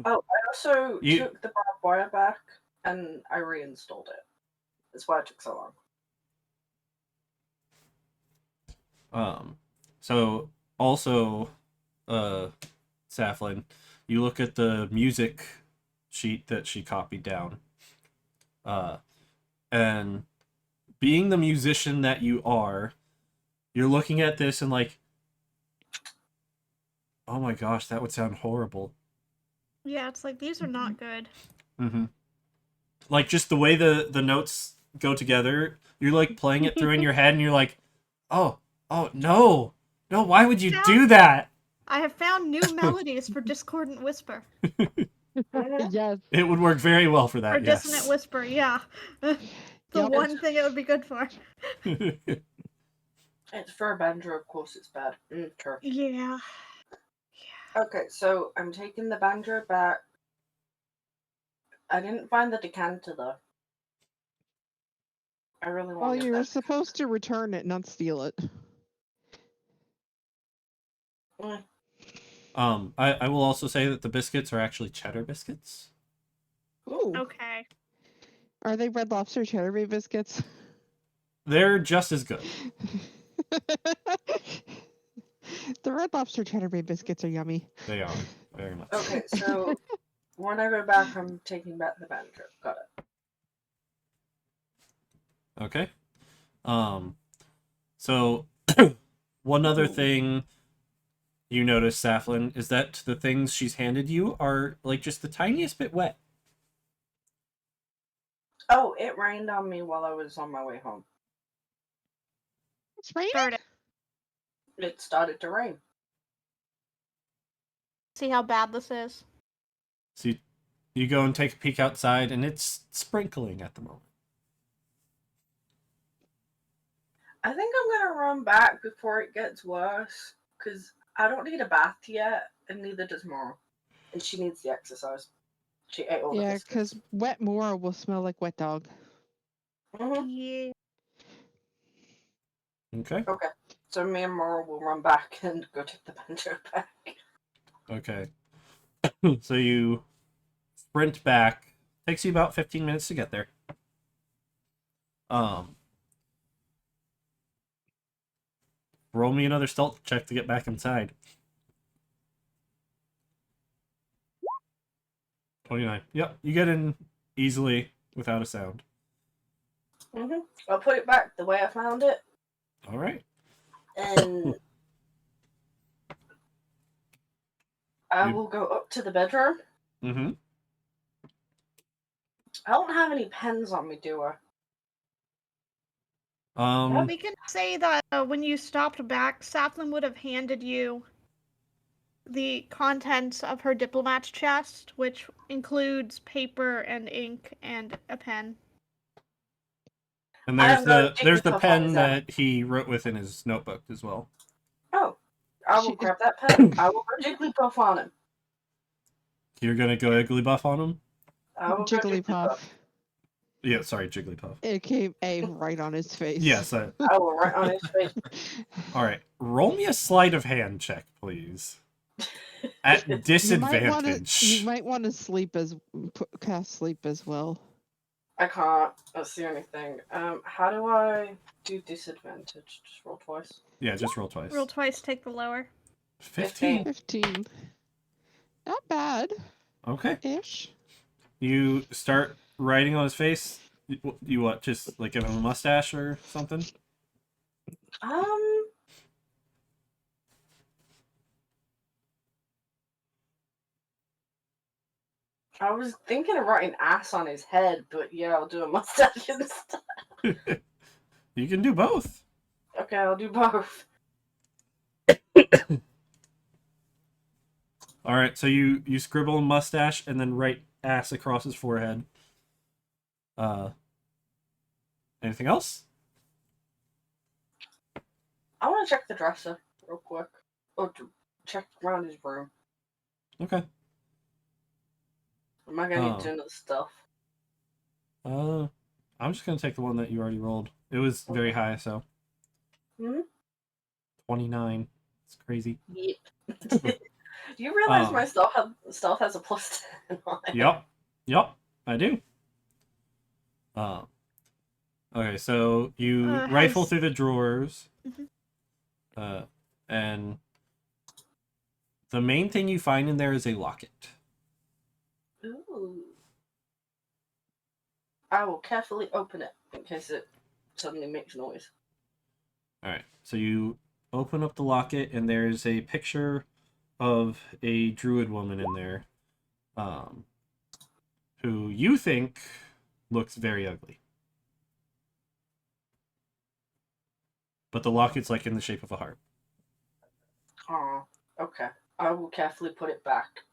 Speaker 4: Oh, I also took the barbed wire back and I reinstalled it. That's why it took so long.
Speaker 1: So also, Saflin, you look at the music sheet that she copied down. And being the musician that you are, you're looking at this and like, oh my gosh, that would sound horrible.
Speaker 3: Yeah, it's like these are not good.
Speaker 1: Mm-hmm. Like just the way the notes go together, you're like playing it through in your head and you're like, oh no, why would you do that?
Speaker 3: I have found new melodies for Discordant Whisper.
Speaker 2: Yes.
Speaker 1: It would work very well for that.
Speaker 3: Or Dissonant Whisper, yeah. The
Speaker 2: Yep.
Speaker 3: one thing it would be good for.
Speaker 4: It's for a banjo, of course it's bad. Sure.
Speaker 3: Yeah.
Speaker 4: Okay, so I'm taking the banjo back. I didn't find the decanter though. I really
Speaker 2: Well,
Speaker 4: wanted
Speaker 2: you were
Speaker 4: that.
Speaker 2: supposed to return it, not steal it.
Speaker 1: I will also say that the biscuits are actually cheddar biscuits.
Speaker 2: Ooh.
Speaker 3: Okay.
Speaker 2: Are they Red Lobster Cheddar Bay biscuits?
Speaker 1: They're just as good.
Speaker 2: The Red Lobster Cheddar Bay biscuits are yummy.
Speaker 1: They are very much.
Speaker 4: Okay, so when I go back, I'm taking back the banjo. Got it.
Speaker 1: Okay. So one other thing you notice, Saflin, is that the things she's handed you are like just the tiniest bit wet.
Speaker 4: Oh, it rained on me while I was on my way home.
Speaker 2: It's raining?
Speaker 3: Started.
Speaker 4: It started to rain.
Speaker 3: See how bad this is?
Speaker 1: So you go and take a peek outside, and it's sprinkling at the moment.
Speaker 4: I think I'm gonna run back before it gets worse, because I don't need a bath yet, and neither does Mora. And she needs the exercise. She ate all the
Speaker 2: Yeah,
Speaker 4: biscuits.
Speaker 2: because wet Mora will smell like wet dog.
Speaker 3: Yeah.
Speaker 1: Okay.
Speaker 4: Okay, so me and Mora will run back and go take the banjo back.
Speaker 1: Okay. So you sprint back Takes you about 15 minutes to get there. Roll me another stealth check to get back inside. 29. Yep, you get in easily without a sound.
Speaker 4: I'll put it back the way I found it.
Speaker 1: All right.
Speaker 4: And I will go up to the bedroom.
Speaker 1: Mm-hmm.
Speaker 4: I don't have any pens on me, do I?
Speaker 3: We can say that when you stopped back, Safflin would have handed you the contents of her diplomat's chest, which includes paper and ink and a pen.
Speaker 1: And there's the pen that he wrote with in his notebook as well.
Speaker 4: Oh, I will grab that pen. I will go Jigglypuff on him.
Speaker 1: You're gonna go Jigglypuff on him?
Speaker 4: I will go
Speaker 2: Jigglypuff.
Speaker 1: Yeah, sorry, Jigglypuff.
Speaker 2: It came right on his face.
Speaker 1: Yes.
Speaker 4: I will right on his face.
Speaker 1: All right. Roll me a sleight of hand check, please. At disadvantage.
Speaker 2: You might want to cast sleep as well.
Speaker 4: I can't see anything. How do I do disadvantage? Just roll twice?
Speaker 1: Yeah, just roll twice.
Speaker 3: Roll twice, take the lower.
Speaker 1: 15.
Speaker 2: 15. Not bad.
Speaker 1: Okay.
Speaker 2: Ish.
Speaker 1: You start writing on his face. You what? Just like give him a mustache or something?
Speaker 4: I was thinking of writing ass on his head, but yeah, I'll do a mustache instead.
Speaker 1: You can do both.
Speaker 4: Okay, I'll do both.
Speaker 1: All right, so you scribble a mustache and then write ass across his forehead. Anything else?
Speaker 4: I want to check the dresser real quick. Or to check around his room.
Speaker 1: Okay.
Speaker 4: Am I gonna need to know the stuff?
Speaker 1: I'm just gonna take the one that you already rolled. It was very high, so. 29. It's crazy.
Speaker 4: Yep. Do you realize my stealth has a plus 10 on it?
Speaker 1: Yep, I do. Okay, so you rifle through the drawers.
Speaker 3: Mm-hmm.
Speaker 1: And the main thing you find in there is a locket.
Speaker 4: Ooh. I will carefully open it in case it suddenly makes noise.
Speaker 1: Alright, so you open up the locket and there's a picture of a druid woman in there, who you think looks very ugly. But the locket's like in the shape of a heart.
Speaker 4: Oh, okay. I will carefully put it back.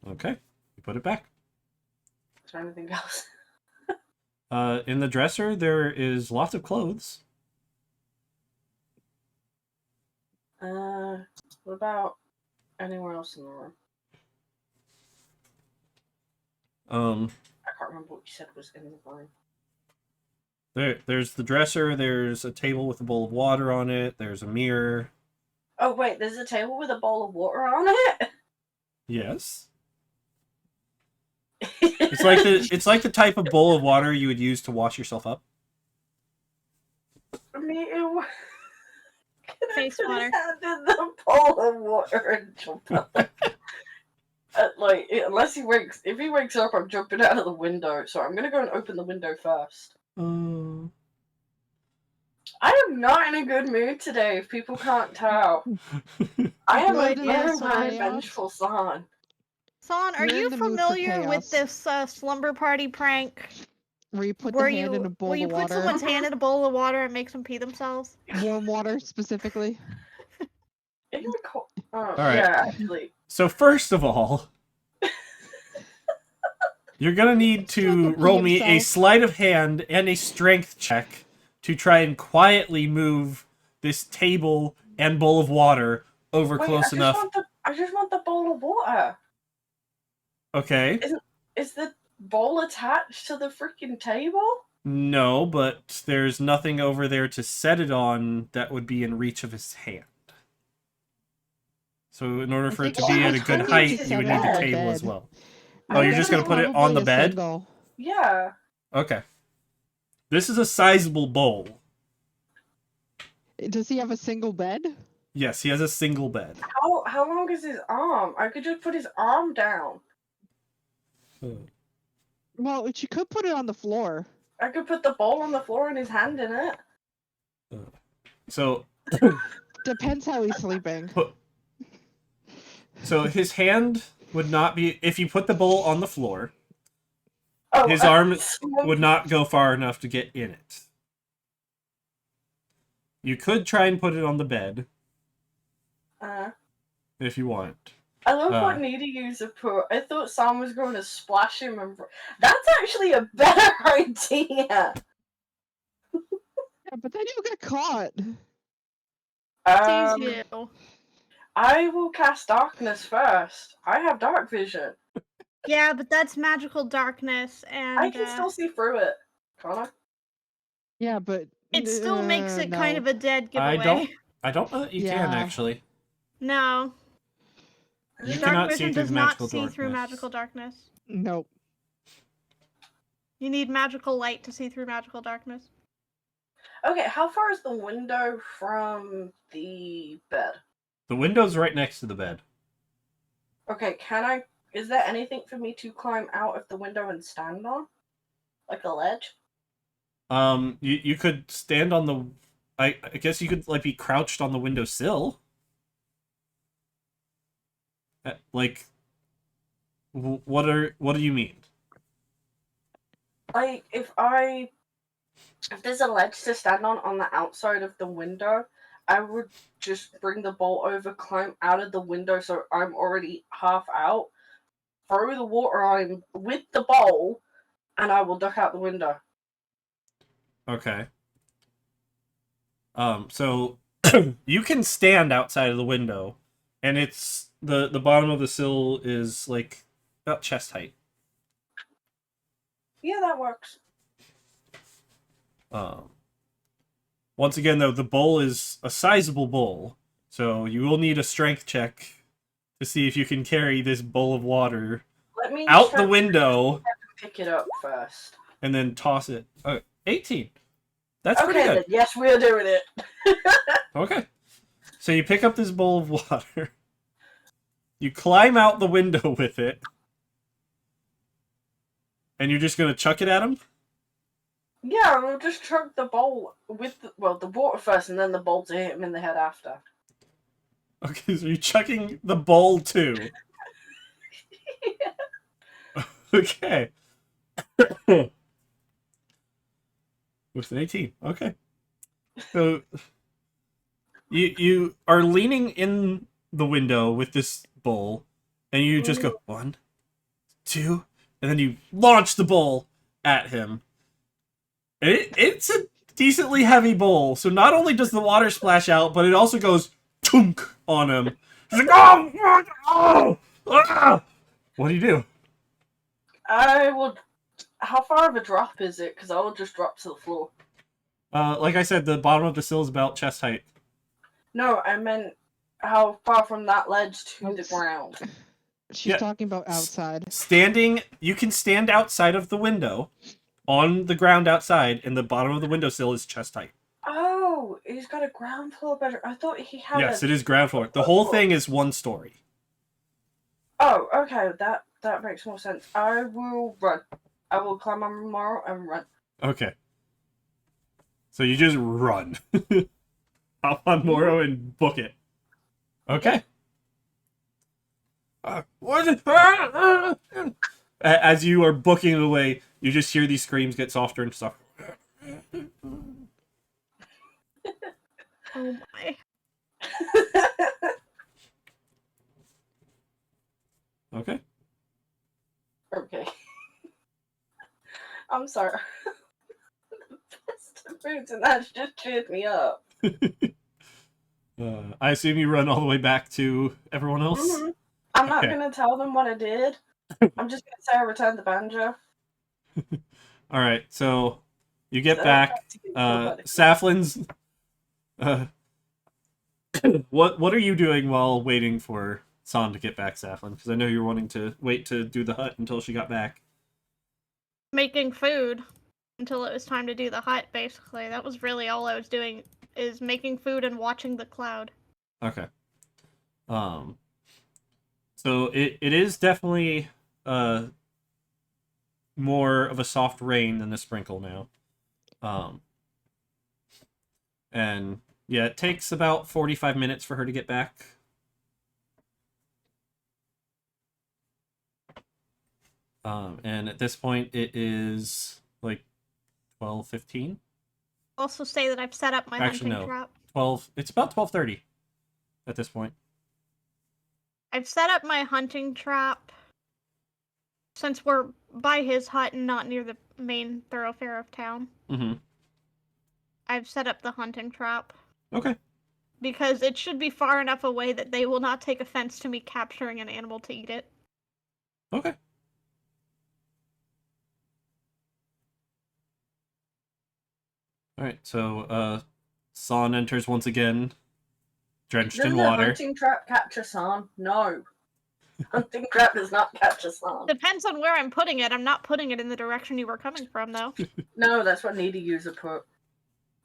Speaker 1: Okay, you put it back.
Speaker 4: Is there anything else?
Speaker 1: In the dresser, there is lots of clothes.
Speaker 4: What about anywhere else in the room? I can't remember what you said was in the room.
Speaker 1: There's the dresser, there's a table with a bowl of water on it, there's a mirror.
Speaker 4: Oh wait, there's a table with a bowl of water on it?
Speaker 1: Yes. It's like the type of bowl of water you would use to wash yourself up.
Speaker 4: Me,
Speaker 3: Face water.
Speaker 4: Handed the bowl of water and jumped out. If he wakes up, I'm jumping out of the window. So I'm gonna go and open the window first. I am not in a good mood today. If people can't tell, I am a very vengeful San.
Speaker 3: San, are you familiar with this slumber party prank?
Speaker 2: Where you put the hand in a bowl of water?
Speaker 3: Where you put someone's hand in a bowl of water and makes them pee themselves?
Speaker 2: Warm water, specifically.
Speaker 1: All right.
Speaker 4: Yeah, actually.
Speaker 1: So first of all, you're gonna need to roll me a sleight of hand and a strength check to try and quietly move this table and bowl of water over close enough.
Speaker 4: I just want the bowl of water.
Speaker 1: Okay.
Speaker 4: Is the bowl attached to the freaking table?
Speaker 1: No, but there's nothing over there to set it on that would be in reach of his hand. So in order
Speaker 2: I
Speaker 1: for it
Speaker 2: think
Speaker 1: to be
Speaker 4: I
Speaker 1: at a good
Speaker 4: told you
Speaker 1: height,
Speaker 4: to
Speaker 1: you would
Speaker 4: set
Speaker 1: need
Speaker 4: it
Speaker 1: the
Speaker 4: on the
Speaker 1: table as
Speaker 2: bed.
Speaker 1: well.
Speaker 2: I
Speaker 1: Oh, you're
Speaker 2: think
Speaker 1: just gonna
Speaker 2: it's
Speaker 1: put it on
Speaker 2: probably
Speaker 1: the
Speaker 2: a
Speaker 1: bed?
Speaker 2: single.
Speaker 4: Yeah.
Speaker 1: Okay. This is a sizable bowl.
Speaker 2: Does he have a single bed?
Speaker 1: Yes, he has a single bed.
Speaker 4: How long is his arm? I could just put his arm down.
Speaker 2: Well, she could put it on the floor.
Speaker 4: I could put the bowl on the floor and his hand in it.
Speaker 1: So,
Speaker 2: Depends how he's sleeping.
Speaker 1: so his hand would not be if you put the bowl on the floor.
Speaker 4: Oh,
Speaker 1: His arm would not go far enough to get in it. You could try and put it on the bed if you want.
Speaker 4: I love what Needy user put. I thought Sam was going to splash him and. That's actually a better idea.
Speaker 2: Yeah, but then you'll get caught.
Speaker 3: Sees you.
Speaker 4: I will cast darkness first. I have dark vision.
Speaker 3: Yeah, but that's magical darkness, and
Speaker 4: I can still see through it. Connor?
Speaker 2: Yeah, but
Speaker 3: it still makes it
Speaker 2: no.
Speaker 3: kind of a dead giveaway.
Speaker 1: I don't know that you can
Speaker 2: Yeah.
Speaker 1: actually.
Speaker 3: No.
Speaker 1: You
Speaker 3: Dark
Speaker 1: cannot see
Speaker 3: vision
Speaker 1: through
Speaker 3: does not
Speaker 1: magical
Speaker 3: see through
Speaker 1: darkness.
Speaker 3: magical darkness.
Speaker 2: Nope.
Speaker 3: You need magical light to see through magical darkness.
Speaker 4: Okay, how far is the window from the bed?
Speaker 1: The window's right next to the bed.
Speaker 4: Okay, is there anything for me to climb out of the window and stand on? Like a ledge?
Speaker 1: You could stand on the. I guess you could like be crouched on the windowsill. Like, what do you mean?
Speaker 4: Like, if there's a ledge to stand on the outside of the window, I would just bring the bowl over, climb out of the window so I'm already half out, throw the water on him with the bowl, and I will duck out the window.
Speaker 1: Okay. So you can stand outside of the window, and it's the bottom of the sill is like about chest height.
Speaker 4: Yeah, that works.
Speaker 1: Once again, though, the bowl is a sizable bowl, so you will need a strength check to see if you can carry this bowl of water
Speaker 4: Let me
Speaker 1: out
Speaker 4: try
Speaker 1: the window
Speaker 4: to pick it up first.
Speaker 1: and then toss it. 18. That's pretty
Speaker 4: Okay,
Speaker 1: good.
Speaker 4: then. Yes, we're doing it.
Speaker 1: Okay. So you pick up this bowl of water. You climb out the window with it. And you're just going to chuck it at him?
Speaker 4: Yeah, we'll just chug the bowl with the water first, and then the bowl to hit him in the head after.
Speaker 1: Okay, so you're chucking the bowl too. Okay. With an 18. Okay. So you are leaning in the window with this bowl, and you just go 1, 2, and then you launch the bowl at him. It's a decently heavy bowl, so not only does the water splash out, but it also goes chunk on him. He's like, oh, ah! What do you do?
Speaker 4: I will. How far of a drop is it? Because I will just drop to the floor.
Speaker 1: Like I said, the bottom of the sill is about chest height.
Speaker 4: No, I meant how far from that ledge to the ground.
Speaker 2: She's talking about outside.
Speaker 1: Standing, you can stand outside of the window, on the ground outside, and the bottom of the windowsill is chest height.
Speaker 4: Oh, he's got a ground floor better. I thought he had.
Speaker 1: Yes, it is ground floor. The whole thing is 1 story.
Speaker 4: Oh, okay, that makes more sense. I will run. I will climb on Morrow and run.
Speaker 1: Okay. So you just run. Hop on Morrow and book it. Okay. As you are booking it away, you just hear these screams get softer and softer.
Speaker 3: Oh my.
Speaker 1: Okay.
Speaker 4: Okay. I'm sorry. The best of foods and that's just cheered me up.
Speaker 1: I assume you run all the way back to everyone else?
Speaker 4: Mm-hmm. I'm not
Speaker 1: Okay.
Speaker 4: gonna tell them what I did. I'm just gonna say I returned the banjo.
Speaker 1: Alright, so you get
Speaker 4: So,
Speaker 1: back.
Speaker 4: that's a good deal, buddy.
Speaker 1: Saflin's What are you doing while waiting for San to get back, Saflin? Because I know you're wanting to wait to do the hut until she got back.
Speaker 3: Making food until it was time to do the hut, basically. That was really all I was doing, is making food and watching the cloud.
Speaker 1: Okay. So it is definitely more of a soft rain than the sprinkle now. And yeah, it takes about 45 minutes for her to get back. And at this point, it is like 12:15.
Speaker 3: Also say that I've set up my
Speaker 1: Actually,
Speaker 3: hunting
Speaker 1: no.
Speaker 3: trap.
Speaker 1: 12. It's about 12:30 at this point.
Speaker 3: I've set up my hunting trap since we're by his hut and not near the main thoroughfare of town.
Speaker 1: Mm-hmm.
Speaker 3: I've set up the hunting trap.
Speaker 1: Okay.
Speaker 3: Because it should be far enough away that they will not take offense to me capturing an animal to eat it.
Speaker 1: Okay. All right. So, San enters once again, drenched in water.
Speaker 4: Hunting trap catch a San? No. Hunting trap does not catch a San.
Speaker 3: Depends on where I'm putting it. I'm not putting it in the direction you were coming from, though.
Speaker 4: No, that's what needy user put.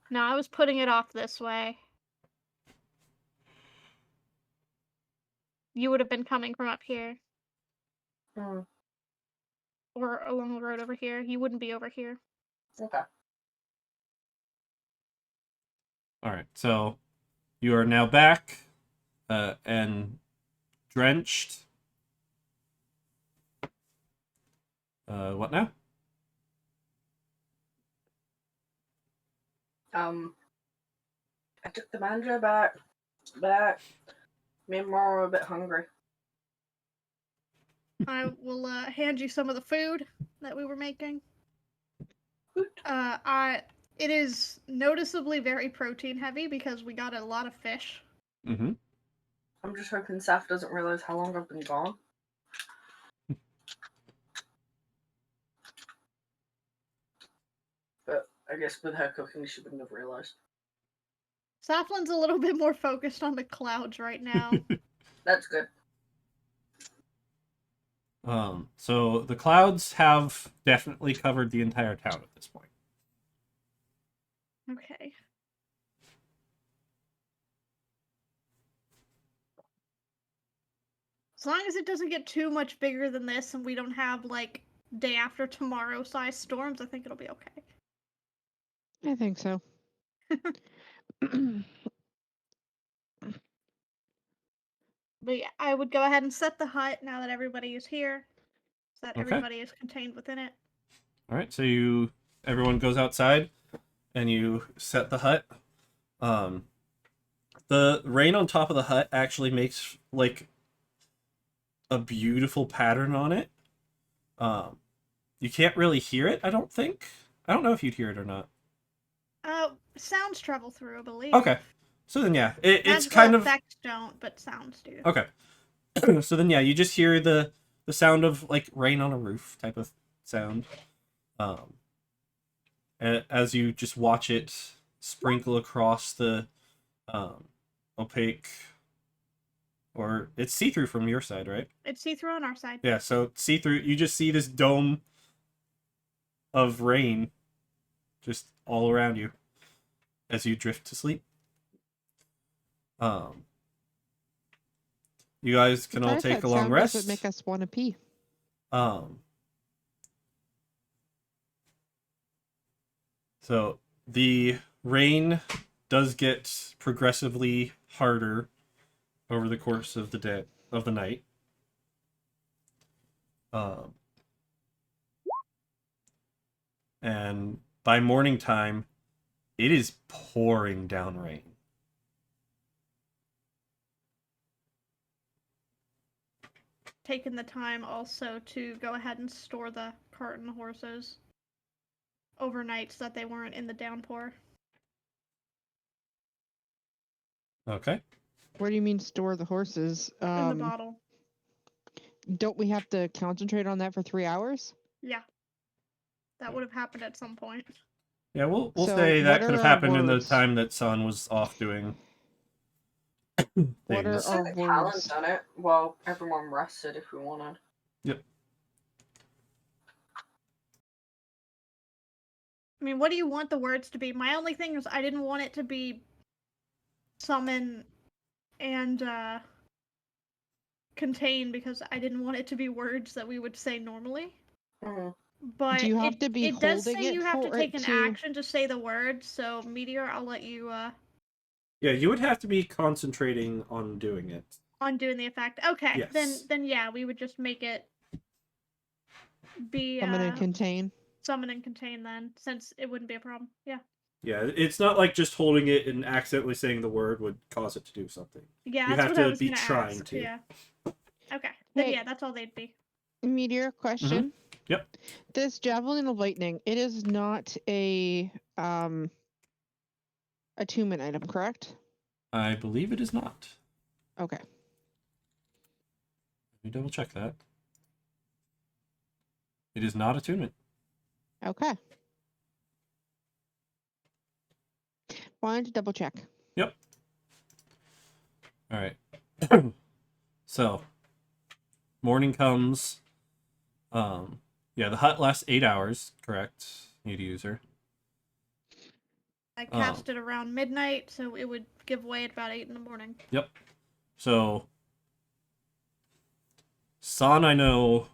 Speaker 3: No, I was putting it off this way. You would have been coming from up here.
Speaker 4: Hmm.
Speaker 3: Or along the road over here. You wouldn't be over here.
Speaker 4: Okay.
Speaker 1: All right. So, you are now back, and drenched. What now?
Speaker 4: I took the manja back. Me and Mara are a bit hungry.
Speaker 3: I will hand you some of the food that we were making.
Speaker 4: Food.
Speaker 3: It is noticeably very protein heavy because we got a lot of fish.
Speaker 1: Mm-hmm.
Speaker 4: I'm just hoping Saf doesn't realize how long I've been gone. But I guess with her cooking, she wouldn't have realized.
Speaker 3: Saflin's a little bit more focused on the clouds right now.
Speaker 4: That's good.
Speaker 1: So the clouds have definitely covered the entire town at this point.
Speaker 3: Okay. As long as it doesn't get too much bigger than this and we don't have, like, day after tomorrow size storms, I think it'll be okay.
Speaker 2: I think so.
Speaker 3: But yeah, I would go ahead and set the hut now that everybody is here. So that
Speaker 1: Okay.
Speaker 3: everybody is contained within it.
Speaker 1: All right, so everyone goes outside, and you set the hut. The rain on top of the hut actually makes like a beautiful pattern on it. You can't really hear it, I don't think. I don't know if you'd hear it or not.
Speaker 3: Sounds travel through, I believe.
Speaker 1: Okay, so then yeah, it's
Speaker 3: Magical
Speaker 1: kind of
Speaker 3: effects don't, but sounds do.
Speaker 1: okay. So then yeah, you just hear the sound of like rain on a roof type of sound. As you just watch it sprinkle across the opaque, or it's see-through from your side, right?
Speaker 3: It's see-through on our side.
Speaker 1: Yeah, so see-through, you just see this dome of rain just all around you as you drift to sleep. You guys can all take a long rest.
Speaker 2: Does it make us want to pee?
Speaker 1: So the rain does get progressively harder over the course of the night. And by morning time, it is pouring down rain.
Speaker 3: Taking the time also to go ahead and store the cart and horses overnight so that they weren't in the downpour.
Speaker 1: Okay.
Speaker 2: What do you mean store the horses?
Speaker 3: In the bottle.
Speaker 2: Don't we have to concentrate on that for 3 hours?
Speaker 3: Yeah. That would have happened at some point.
Speaker 1: Yeah, we'll
Speaker 2: So
Speaker 1: say that
Speaker 2: what
Speaker 1: could
Speaker 2: are
Speaker 1: have
Speaker 2: our
Speaker 1: happened in the
Speaker 2: words?
Speaker 1: time that Sun was off doing
Speaker 2: What are
Speaker 1: things.
Speaker 2: our
Speaker 4: Send Callan
Speaker 2: words?
Speaker 4: done it while everyone rested if we wanted.
Speaker 1: Yep.
Speaker 3: I mean, what do you want the words to be? My only thing is I didn't want it to be summon and contain because I didn't want it to be words that we would say normally.
Speaker 4: Mm-hmm.
Speaker 3: But
Speaker 2: Do you have to be
Speaker 3: it does
Speaker 2: holding
Speaker 3: say
Speaker 2: it
Speaker 3: you have to
Speaker 2: for
Speaker 3: take
Speaker 2: it
Speaker 3: an
Speaker 2: to-
Speaker 3: action to say the words, so Meteor, I'll let you
Speaker 1: Yeah, you would have to be concentrating on doing it.
Speaker 3: on doing the effect. Okay,
Speaker 1: Yes.
Speaker 3: then yeah, we would just make it be
Speaker 2: Summon and contain?
Speaker 3: summon and contain then, since it wouldn't be a problem. Yeah.
Speaker 1: Yeah, it's not like just holding it and accidentally saying the word would cause it to do something.
Speaker 3: Yeah,
Speaker 1: You
Speaker 3: that's
Speaker 1: have
Speaker 3: what I
Speaker 1: to
Speaker 3: was
Speaker 1: be
Speaker 3: gonna
Speaker 1: trying
Speaker 3: ask.
Speaker 1: to.
Speaker 3: Yeah. Okay. Then
Speaker 2: Hey.
Speaker 3: yeah, that's all they'd be.
Speaker 2: Meteor, question.
Speaker 1: Yep.
Speaker 2: This Javelin of Lightning, it is not a attunement item, correct?
Speaker 1: I believe it is not.
Speaker 2: Okay.
Speaker 1: Let me double check that. It is not attunement.
Speaker 2: Okay. Wanted to double check.
Speaker 1: Yep. All right. So, morning comes. Yeah, the hut lasts 8 hours. Correct. Need a user.
Speaker 3: I cast it around midnight, so it would give way at about 8 in the morning.
Speaker 1: Yep. So, San, I know,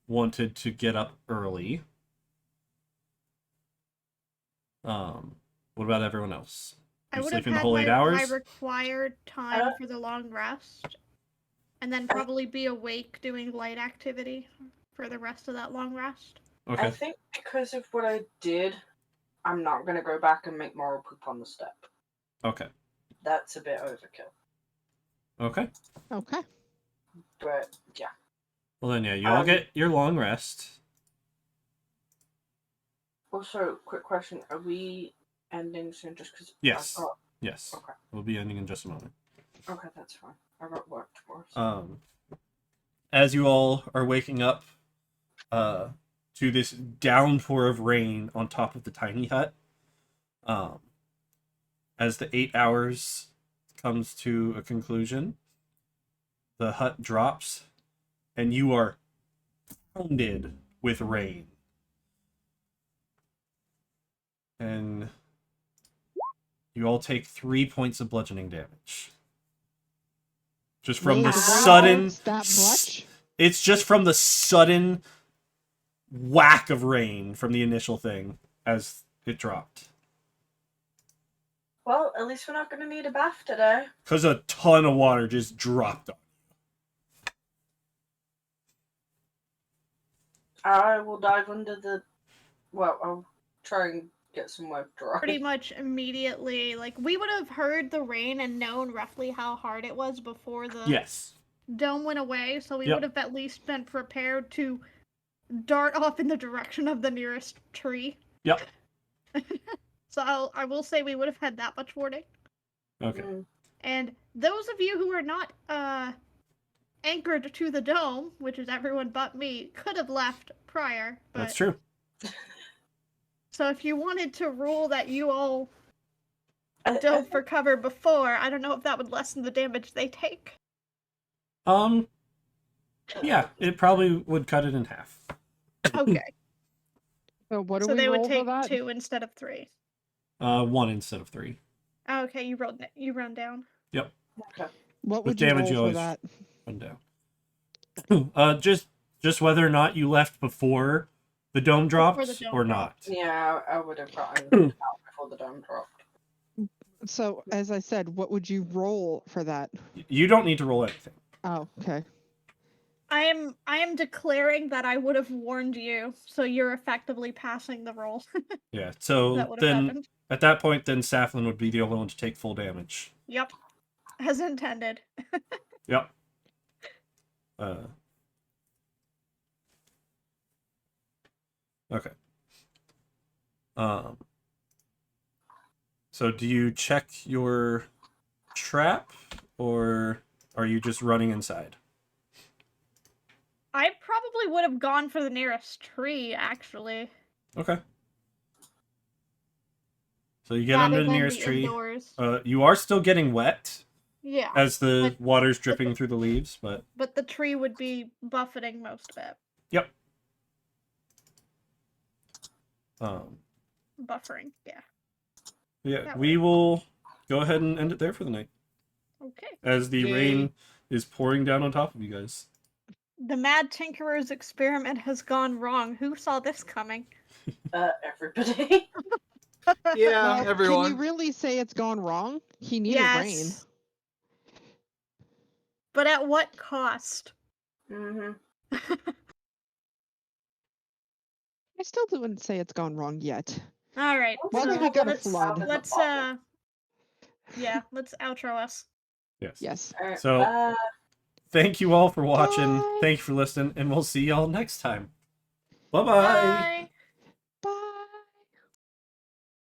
Speaker 1: wanted to get up early. What about everyone else?
Speaker 3: I
Speaker 1: You
Speaker 3: would have
Speaker 1: sleeping the
Speaker 3: had
Speaker 1: whole 8
Speaker 3: my
Speaker 1: hours?
Speaker 3: required time for the long rest, and then probably be awake doing light activity for the rest of that long rest.
Speaker 1: Okay.
Speaker 4: I think because of what I did, I'm not going to go back and make moral poop on the step.
Speaker 1: Okay.
Speaker 4: That's a bit overkill.
Speaker 1: Okay.
Speaker 2: Okay.
Speaker 4: But, yeah.
Speaker 1: Well then, yeah, you all get your long rest.
Speaker 4: Also, quick question. Are we ending soon just because
Speaker 1: Yes.
Speaker 4: I've got...
Speaker 1: Yes.
Speaker 4: Okay.
Speaker 1: We'll be ending in just a moment.
Speaker 4: Okay, that's fine. I got work tomorrow. So.
Speaker 1: As you all are waking up to this downpour of rain on top of the tiny hut, as the 8 hours comes to a conclusion, the hut drops, and you are pounded with rain. And you all take 3 points of bludgeoning damage. Just from
Speaker 2: Really?
Speaker 1: the
Speaker 2: The rain
Speaker 1: sudden...
Speaker 2: hurts that much?
Speaker 1: It's just from the sudden whack of rain from the initial thing as it dropped.
Speaker 4: Well, at least we're not going to need a bath today.
Speaker 1: Because a ton of water just dropped on.
Speaker 4: I will dive under the... Well, I'll try and get somewhere dry.
Speaker 3: Pretty much immediately, like, we would have heard the rain and known roughly how hard it was before the
Speaker 1: Yes.
Speaker 3: dome went away, so we
Speaker 1: Yep.
Speaker 3: would have at least been prepared to dart off in the direction of the nearest tree.
Speaker 1: Yep.
Speaker 3: So I will say we would have had that much warning.
Speaker 1: Okay.
Speaker 3: And those of you who are not anchored to the dome, which is everyone but me, could have left prior. But...
Speaker 1: That's true.
Speaker 3: So if you wanted to rule that you all dove for cover before, I don't know if that would lessen the damage they take.
Speaker 1: Yeah, it probably would cut it in half.
Speaker 3: Okay.
Speaker 2: So what do
Speaker 3: So
Speaker 2: we
Speaker 3: they
Speaker 2: roll
Speaker 3: would take
Speaker 2: for that?
Speaker 3: 2 instead of 3.
Speaker 1: 1 instead of 3.
Speaker 3: Okay, you run down.
Speaker 1: Yep.
Speaker 4: Okay.
Speaker 2: What
Speaker 1: With
Speaker 2: would you
Speaker 1: damage,
Speaker 2: roll
Speaker 1: you
Speaker 2: for
Speaker 1: always
Speaker 2: that?
Speaker 1: run down. Just whether or not you left before the dome dropped
Speaker 3: the dome
Speaker 1: or
Speaker 3: dropped.
Speaker 1: not.
Speaker 4: Yeah, I would have gotten out before the dome dropped.
Speaker 2: So, as I said, what would you roll for that?
Speaker 1: You don't need to roll anything.
Speaker 2: Oh, okay.
Speaker 3: I am declaring that I would have warned you, so you're effectively passing the roll.
Speaker 1: Yeah, so
Speaker 3: That would have
Speaker 1: then
Speaker 3: happened.
Speaker 1: at that point, then Saflin would be the only one to take full damage.
Speaker 3: Yep. As intended.
Speaker 1: Yep. Okay. So do you check your trap, or are you just running inside?
Speaker 3: I probably would have gone for the nearest tree, actually.
Speaker 1: Okay. So you get
Speaker 3: Rather
Speaker 1: under the
Speaker 3: than
Speaker 1: nearest
Speaker 3: be
Speaker 1: tree.
Speaker 3: indoors.
Speaker 1: You are still getting wet,
Speaker 3: Yeah.
Speaker 1: as the
Speaker 3: But-
Speaker 1: water's dripping through the leaves, but
Speaker 3: But the tree would be buffeting most of it.
Speaker 1: yep. Um,
Speaker 3: Buffering, yeah.
Speaker 1: yeah,
Speaker 3: That
Speaker 1: we
Speaker 3: way.
Speaker 1: will go ahead and end it there for the night,
Speaker 3: Okay.
Speaker 1: as the
Speaker 2: Yay.
Speaker 1: rain is pouring down on top of you guys.
Speaker 3: The Mad Tinkerer's experiment has gone wrong. Who saw this coming?
Speaker 4: Everybody.
Speaker 5: Yeah,
Speaker 2: Well,
Speaker 5: everyone.
Speaker 2: can you really say it's gone wrong? He needed rain.
Speaker 3: Yes. But at what cost?
Speaker 4: Mm-hmm.
Speaker 2: I still wouldn't say it's gone wrong yet.
Speaker 3: All right.
Speaker 2: Well,
Speaker 3: so
Speaker 2: we got a
Speaker 3: let's
Speaker 2: flood.
Speaker 3: let's yeah, let's outro us.
Speaker 1: Yes.
Speaker 2: Yes.
Speaker 4: Alright,
Speaker 1: So-
Speaker 4: bye.
Speaker 1: Thank you all for watching.
Speaker 2: Bye.
Speaker 1: Thank you for listening, and we'll see y'all next time. Bye-bye.
Speaker 3: Bye.